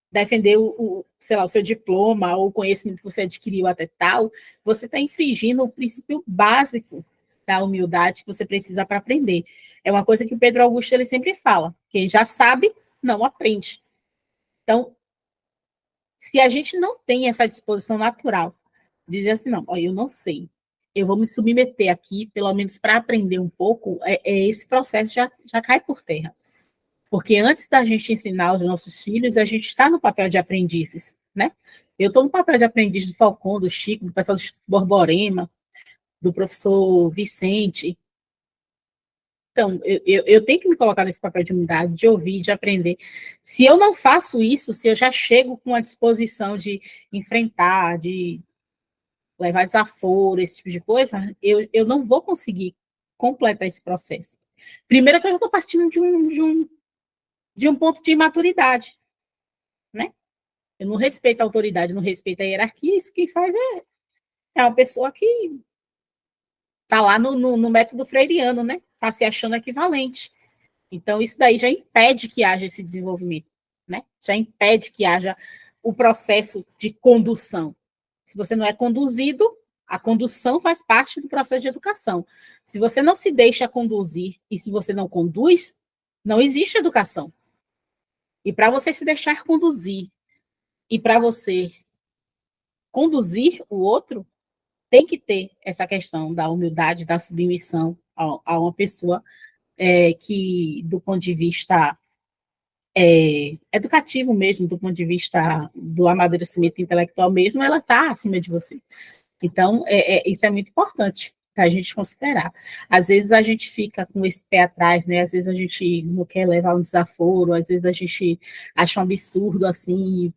defender sei lá, o seu diploma ou o conhecimento que você adquiriu até tal, você está infringindo o princípio básico da humildade que você precisa para aprender. É uma coisa que o Pedro Augusto ele sempre fala: quem já sabe, não aprende. Então, se a gente não tem essa disposição natural, dizer assim, não, ó, eu não sei, eu vou me submeter aqui, pelo menos para aprender um pouco, esse processo já cai por terra. Porque antes da gente ensinar os nossos filhos, a gente está no papel de aprendizes, né? Eu estou no papel de aprendiz do Falcon, do Chico, do pessoal do Instituto Borborema, do professor Vicente. Então, eu tenho que me colocar nesse papel de humildade, de ouvir, de aprender. Se eu não faço isso, se eu já chego com a disposição de enfrentar, de levar desaforo, esse tipo de coisa, eu não vou conseguir completar esse processo. Primeiro que eu já estou partindo de um ponto de imaturidade, né? Eu não respeito a autoridade, não respeito a hierarquia, isso quem faz é uma pessoa que está lá no método freiriano, né? Está se achando equivalente. Então, isso daí já impede que haja esse desenvolvimento, né? Já impede que haja o processo de condução. Se você não é conduzido, a condução faz parte do processo de educação. Se você não se deixa conduzir e se você não conduz, não existe educação. E para você se deixar conduzir e para você conduzir o outro, tem que ter essa questão da humildade, da submissão a uma pessoa que do ponto de vista educativo mesmo, do ponto de vista do amadurecimento intelectual mesmo, ela está acima de você. Então, isso é muito importante para a gente considerar. Às vezes a gente fica com esse pé atrás, né? Às vezes a gente não quer levar um desaforo, às vezes a gente acha um absurdo assim,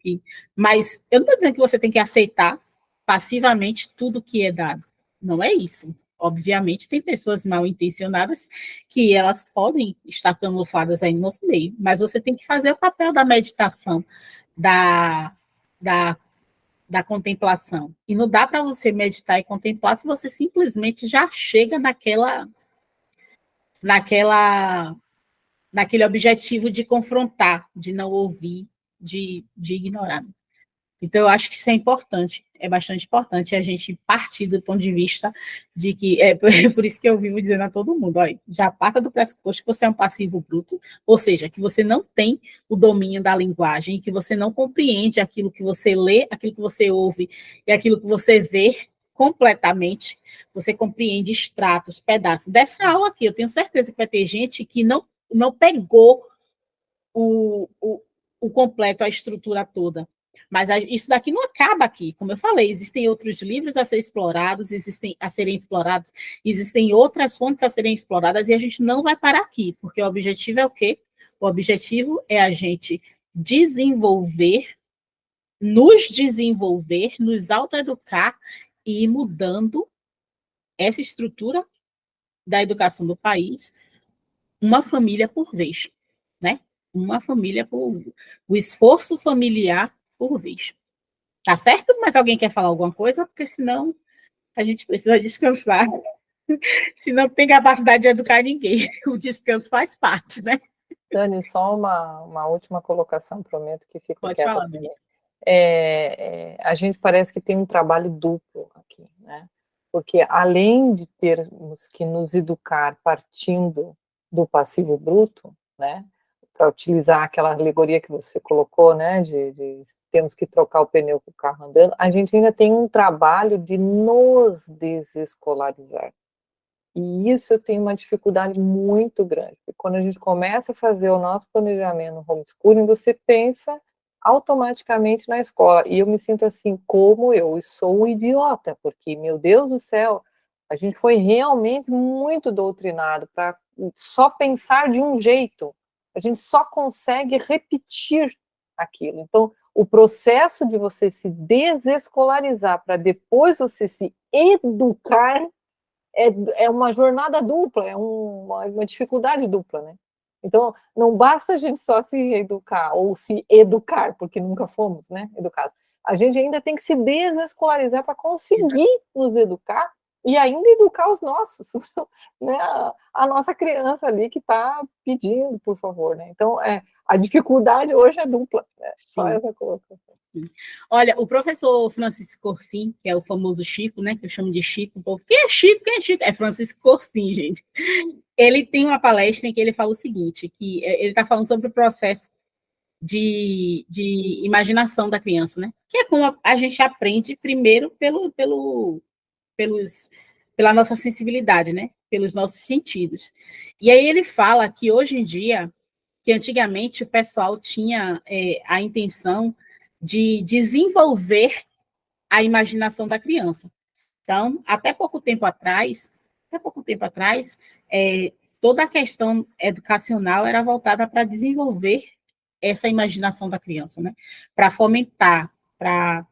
mas eu não estou dizendo que você tem que aceitar passivamente tudo que é dado. Não é isso. Obviamente, tem pessoas mal intencionadas que elas podem estar camufladas aí no nosso meio, mas você tem que fazer o papel da meditação, da, da da contemplação. E não dá para você meditar e contemplar se você simplesmente já chega naquele objetivo de confrontar, de não ouvir, de ignorar. Então, eu acho que isso é importante, é bastante importante a gente partir do ponto de vista de que, por isso que eu vivo dizendo a todo mundo, olha, já parta do pressuposto que você é um passivo bruto, ou seja, que você não tem o domínio da linguagem, que você não compreende aquilo que você lê, aquilo que você ouve e aquilo que você vê completamente, você compreende extratos, pedaços. Dessa aula aqui, eu tenho certeza que vai ter gente que não pegou o completo, a estrutura toda. Mas isso daqui não acaba aqui. Como eu falei, existem outros livros a serem explorados, existem outras fontes a serem exploradas, e a gente não vai parar aqui, porque o objetivo é o quê? O objetivo é a gente nos autoeducar e ir mudando essa estrutura da educação do país, uma família por vez, né? Uma família o esforço familiar por vez. Tá certo? Mas alguém quer falar alguma coisa? Porque senão a gente precisa descansar. Senão tem capacidade de educar ninguém. O descanso faz parte, né? Dani, só uma última colocação, prometo que fico Pode quieta falar, também. menina. A gente parece que tem um trabalho duplo aqui, né? Porque além de termos que nos educar partindo do passivo bruto, né? Para utilizar aquela alegoria que você colocou, né? De temos que trocar o pneu com o carro andando, a gente ainda tem um trabalho de nos desescolarizar. E isso eu tenho uma dificuldade muito grande. Porque quando a gente começa a fazer o nosso planejamento no homeschooling, você pensa automaticamente na escola. E eu me sinto assim, como eu sou um idiota, porque, meu Deus do céu, a gente foi realmente muito doutrinado para só pensar de um jeito. A gente só consegue repetir aquilo. Então, o processo de você se desescolarizar para depois você se educar é uma jornada dupla, é uma dificuldade dupla, né? Então, não basta a gente só se educar, ou se educar, porque nunca fomos, né, educados. A gente ainda tem que se desescolarizar para conseguir nos educar e ainda educar os nossos, né, a nossa criança ali que está pedindo, por favor, né? Então, a dificuldade hoje é dupla, né? Só essa colocação. Olha, o professor Francisco Corsim, que é o famoso Chico, né, que eu chamo de Chico, o povo, quem é Chico? Quem é Chico? É Francisco Corsim, gente. Ele tem uma palestra em que ele fala o seguinte, que ele está falando sobre o processo de imaginação da criança, né, que é como a gente aprende primeiro pela nossa sensibilidade, né, pelos nossos sentidos. E aí ele fala que hoje em dia, que antigamente o pessoal tinha a intenção de desenvolver a imaginação da criança. Então, até pouco tempo atrás, toda a questão educacional era voltada para desenvolver essa imaginação da criança, né? Para fomentar, para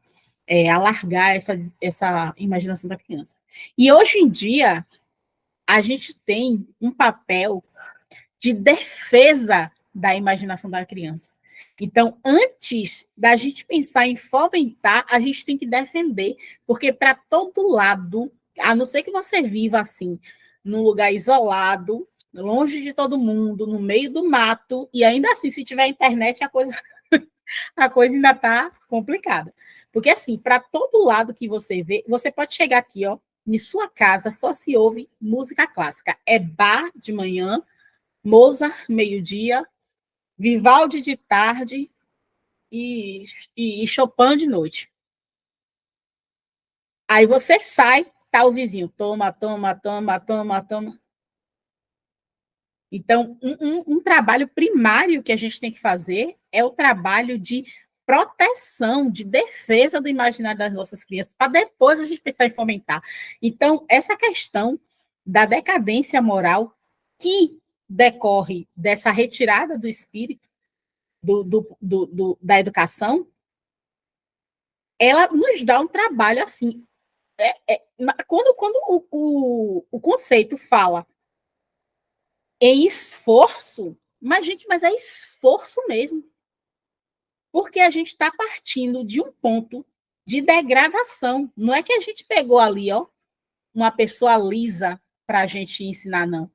alargar essa imaginação da criança. E hoje em dia, a gente tem um papel de defesa da imaginação da criança. Então, antes da gente pensar em fomentar, a gente tem que defender, porque para todo lado, a não ser que você viva assim, num lugar isolado, longe de todo mundo, no meio do mato, e ainda assim, se tiver internet, a coisa ainda está complicada. Porque assim, para todo lado que você vê, você pode chegar aqui, ó, em sua casa, só se ouve música clássica. É bar de manhã, Mozart, meio-dia, Vivaldi de tarde e Chopin de noite. Aí você sai, tá o vizinho, toma. Então, um trabalho primário que a gente tem que fazer é o trabalho de proteção, de defesa do imaginário das nossas crianças, para depois a gente pensar em fomentar. Então, essa questão da decadência moral que decorre dessa retirada do espírito, da educação, ela nos dá um trabalho assim. Quando o conceito fala em esforço, mas é esforço mesmo. Porque a gente está partindo de um ponto de degradação. Não é que a gente pegou ali, ó, uma pessoa lisa para a gente ensinar, não.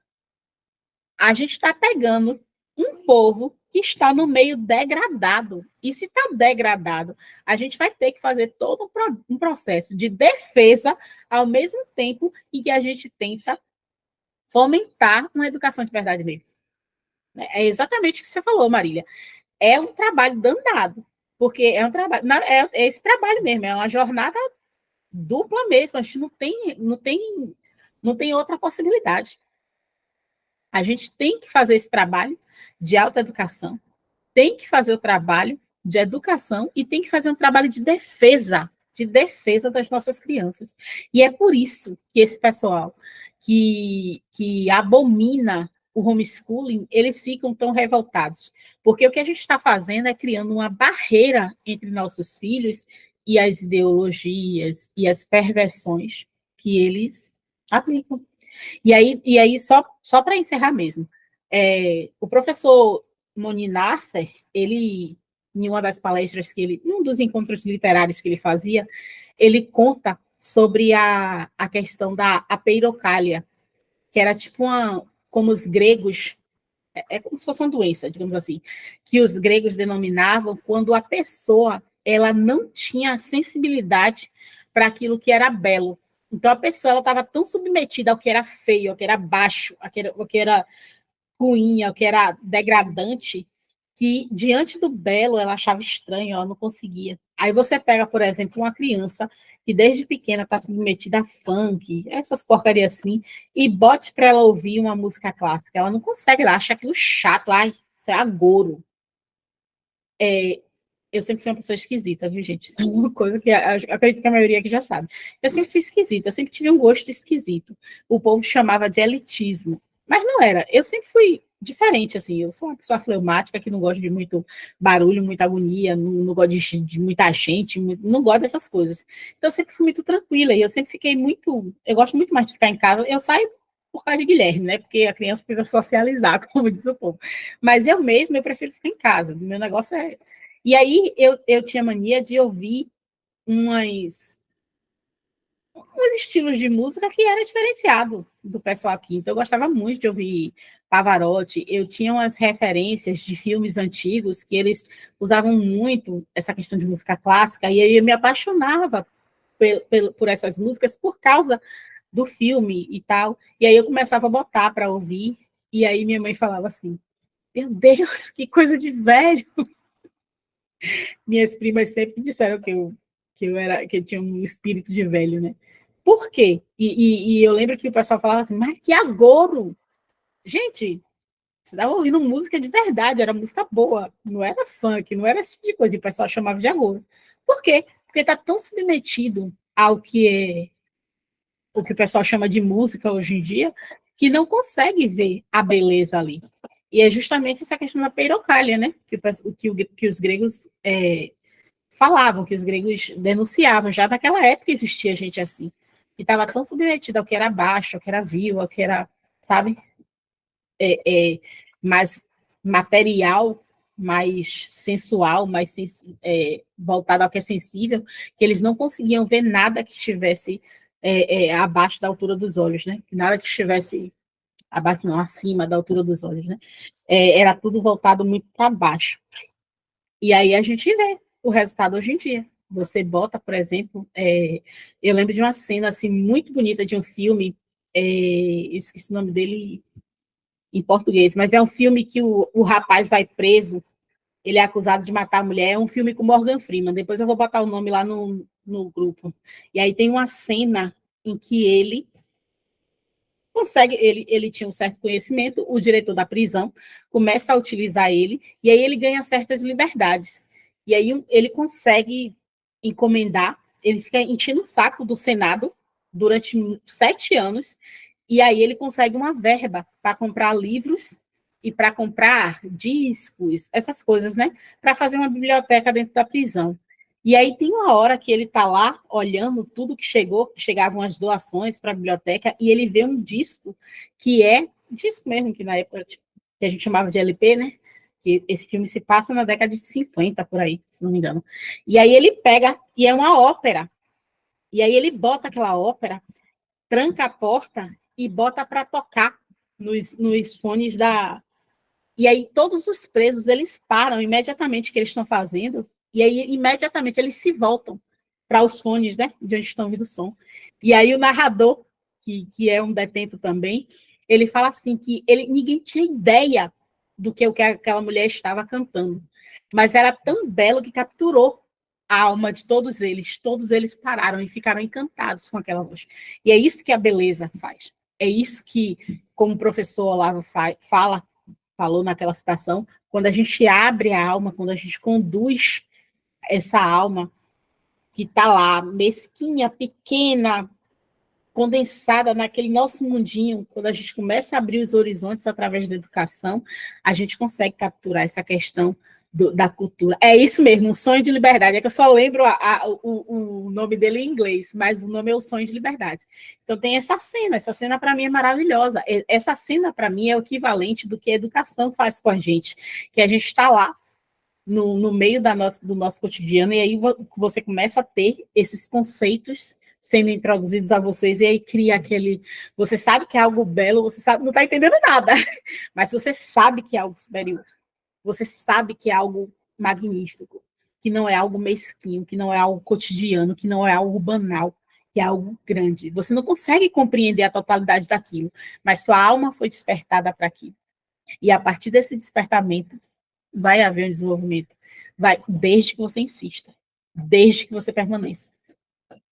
A gente está pegando um povo que está no meio degradado. E se está degradado, a gente vai ter que fazer todo um processo de defesa ao mesmo tempo em que a gente tenta fomentar uma educação de verdade mesmo. É exatamente o que você falou, Marília. É um trabalho danado, porque é um trabalho, é esse trabalho mesmo, é uma jornada dupla mesmo, a gente não tem outra possibilidade. A gente tem que fazer esse trabalho de autoeducação, tem que fazer o trabalho de educação e tem que fazer um trabalho de defesa das nossas crianças. E é por isso que esse pessoal que abomina o homeschooling, eles ficam tão revoltados. Porque o que a gente está fazendo é criando uma barreira entre nossos filhos e as ideologias e as perversões que eles aplicam. E aí só para encerrar mesmo, o professor Moni Nasser, ele, em uma das palestras um dos encontros literários que ele fazia, ele conta sobre a questão da apeirocália, que era tipo como os gregos, como se fosse uma doença, digamos assim, que os gregos denominavam quando a pessoa ela não tinha sensibilidade para aquilo que era belo. Então, a pessoa estava tão submetida ao que era feio, ao que era baixo, ao que era ruim, ao que era degradante, que diante do belo ela achava estranho, ela não conseguia. Aí você pega, por exemplo, uma criança que desde pequena está submetida a funk, essas porcarias assim, e bote para ela ouvir uma música clássica. Ela não consegue, ela acha aquilo chato, ai, isso é agouro. Eu sempre fui uma pessoa esquisita, viu, gente? Isso é uma coisa que eu acredito que a maioria aqui já sabe. Eu sempre fui esquisita, eu sempre tive um gosto esquisito. O povo chamava de elitismo, mas não era. Eu sempre fui diferente, assim. Eu sou uma pessoa fleumática que não gosta de muito barulho, muita agonia, não gosto de muita gente, não gosto dessas coisas. Então, eu sempre fui muito tranquila e eu sempre fiquei muito. Eu gosto muito mais de ficar em casa. Eu saio por causa de Guilherme, né? Porque a criança precisa socializar, como diz o povo. Mas eu mesma, eu prefiro ficar em casa. O meu negócio é. E aí eu tinha mania de ouvir uns estilos de música que era diferenciado do pessoal aqui. Então, eu gostava muito de ouvir Pavarotti. Eu tinha umas referências de filmes antigos que eles usavam muito essa questão de música clássica, e aí eu me apaixonava por essas músicas por causa do filme e tal. E aí eu começava a botar para ouvir, e aí minha mãe falava assim, meu Deus, que coisa de velho! Minhas primas sempre disseram que eu tinha um espírito de velho, né? Por quê? E eu lembro que o pessoal falava assim, mas que agouro! Gente, você estava ouvindo música de verdade, era música boa, não era funk, não era esse tipo de coisa, e o pessoal chamava de agouro. Por quê? Porque está tão submetido ao que é o que o pessoal chama de música hoje em dia, que não consegue ver a beleza ali. E é justamente essa questão da peirocalha, né? Que os gregos falavam, que os gregos denunciavam. Já naquela época existia gente assim, que estava tão submetida ao que era baixo, ao que era vil, ao que era, sabe, mais material, mais sensual, mais voltado ao que é sensível, que eles não conseguiam ver nada que estivesse abaixo da altura dos olhos, né? Nada que estivesse abaixo, não, acima da altura dos olhos, né? Era tudo voltado muito para baixo. E aí a gente vê o resultado hoje em dia. Você bota, por exemplo, eu lembro de uma cena assim muito bonita de um filme, eu esqueci o nome dele em português, mas é um filme que o rapaz vai preso, ele é acusado de matar a mulher, é um filme com Morgan Freeman, depois eu vou botar o nome lá no grupo. E aí tem uma cena em que ele consegue, ele tinha um certo conhecimento, o diretor da prisão começa a utilizar ele, e aí ele ganha certas liberdades. E aí ele consegue encomendar, ele fica enchendo o saco do Senado durante 7 anos, e aí ele consegue uma verba para comprar livros e para comprar discos, essas coisas, né? Para fazer uma biblioteca dentro da prisão. E aí tem uma hora que ele está lá olhando tudo que chegou, que chegavam as doações para a biblioteca, e ele vê um disco que é disco mesmo, que na época tipo, que a gente chamava de LP, né? Que esse filme se passa na década de 50, por aí, se não me engano. E aí ele pega, e é uma ópera. E aí ele bota aquela ópera, tranca a porta e bota para tocar nos fones da... E aí todos os presos, eles param imediatamente o que eles estão fazendo, e aí imediatamente eles se voltam para os fones, né, de onde estão vindo o som. E aí o narrador, que é um detento também, ele fala assim que ninguém tinha ideia do que aquela mulher estava cantando, mas era tão belo que capturou a alma de todos eles pararam e ficaram encantados com aquela voz. E é isso que a beleza faz. É isso que, como o professor Olavo falou naquela citação, quando a gente abre a alma, quando a gente conduz essa alma que está lá, mesquinha, pequena, condensada naquele nosso mundinho, quando a gente começa a abrir os horizontes através da educação, a gente consegue capturar essa questão da cultura. É isso mesmo, um sonho de liberdade. É que eu só lembro o nome dele em inglês, mas o nome é o sonho de liberdade. Então tem essa cena para mim é maravilhosa. Essa cena para mim é o equivalente do que a educação faz com a gente, que a gente está lá no meio do nosso cotidiano, e aí você começa a ter esses conceitos sendo introduzidos a vocês, e aí cria aquele... Você sabe que é algo belo, você sabe, não está entendendo nada, mas você sabe que é algo superior. Você sabe que é algo magnífico, que não é algo mesquinho, que não é algo cotidiano, que não é algo banal, que é algo grande. Você não consegue compreender a totalidade daquilo, mas sua alma foi despertada para aquilo. E a partir desse despertamento, vai haver um desenvolvimento. Vai, desde que você insista, desde que você permaneça,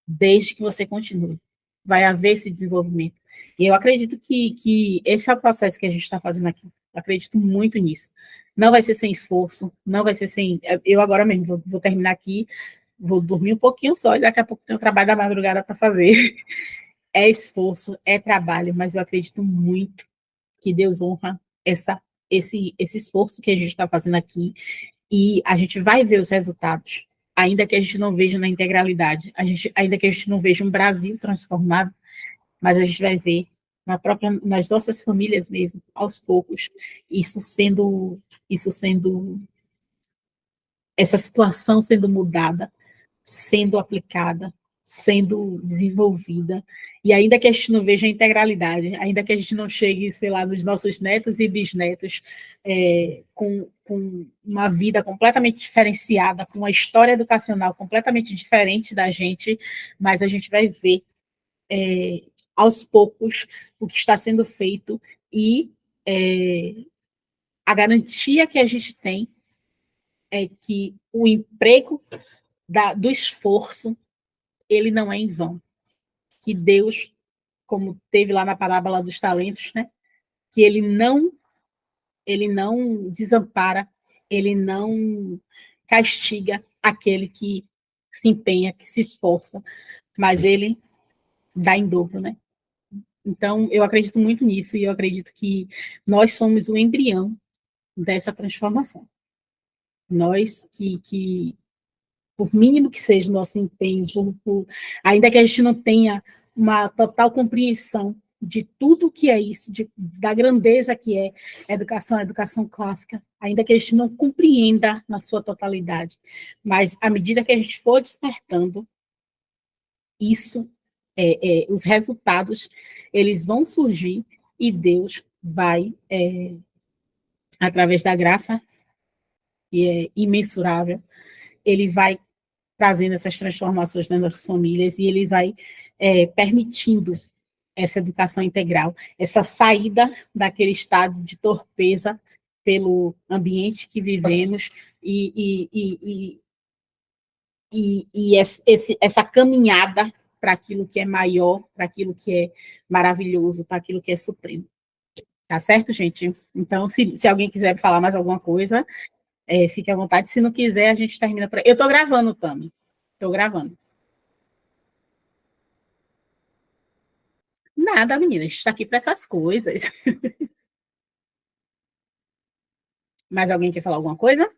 desde que você continue. Vai haver esse desenvolvimento. E eu acredito que esse é o processo que a gente está fazendo aqui. Eu acredito muito nisso. Não vai ser sem esforço, não vai ser sem... Eu agora mesmo vou terminar aqui, vou dormir um pouquinho só, e daqui a pouco tem um trabalho da madrugada para fazer. É esforço, é trabalho, mas eu acredito muito que Deus honra esse esforço que a gente está fazendo aqui, e a gente vai ver os resultados, ainda que a gente não veja na integralidade, ainda que a gente não veja um Brasil transformado, mas a gente vai ver nas nossas famílias mesmo, aos poucos, essa situação sendo mudada, sendo aplicada, sendo desenvolvida, e ainda que a gente não veja a integralidade, ainda que a gente não chegue, sei lá, nos nossos netos e bisnetos com uma vida completamente diferenciada, com uma história educacional completamente diferente da gente, mas a gente vai ver aos poucos o que está sendo feito e a garantia que a gente tem é que o emprego do esforço, ele não é em vão. Que Deus, como teve lá na parábola dos talentos, né? Que ele não desampara, ele não castiga aquele que se empenha, que se esforça, mas ele dá em dobro, né? Então, eu acredito muito nisso, e eu acredito que nós somos o embrião dessa transformação. Nós que por mínimo que seja o nosso empenho, ainda que a gente não tenha uma total compreensão de tudo que é isso, da grandeza que é a educação clássica, ainda que a gente não compreenda na sua totalidade, mas à medida que a gente for despertando, isso, os resultados, eles vão surgir, e Deus vai, através da graça, que é imensurável, ele vai trazendo essas transformações nas nossas famílias, e ele vai permitindo essa educação integral, essa saída daquele estado de torpeza pelo ambiente que vivemos, e essa caminhada para aquilo que é maior, para aquilo que é maravilhoso, para aquilo que é supremo. Tá certo, gente? Então, se alguém quiser falar mais alguma coisa, fique à vontade. Se não quiser, a gente termina por aí. Eu estou gravando, Tami. Estou gravando. Nada, menina, a gente está aqui para essas coisas. Mais alguém quer falar alguma coisa?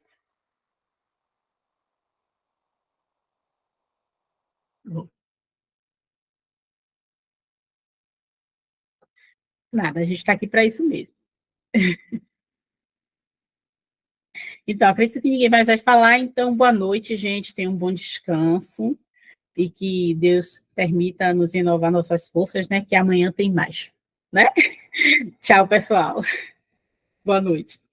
Nada, a gente está aqui para isso mesmo. Então, acredito que ninguém mais vai falar, então boa noite, gente, tenham um bom descanso e que Deus permita nos renovar nossas forças, né, que amanhã tem mais, né? Tchau, pessoal. Boa noite.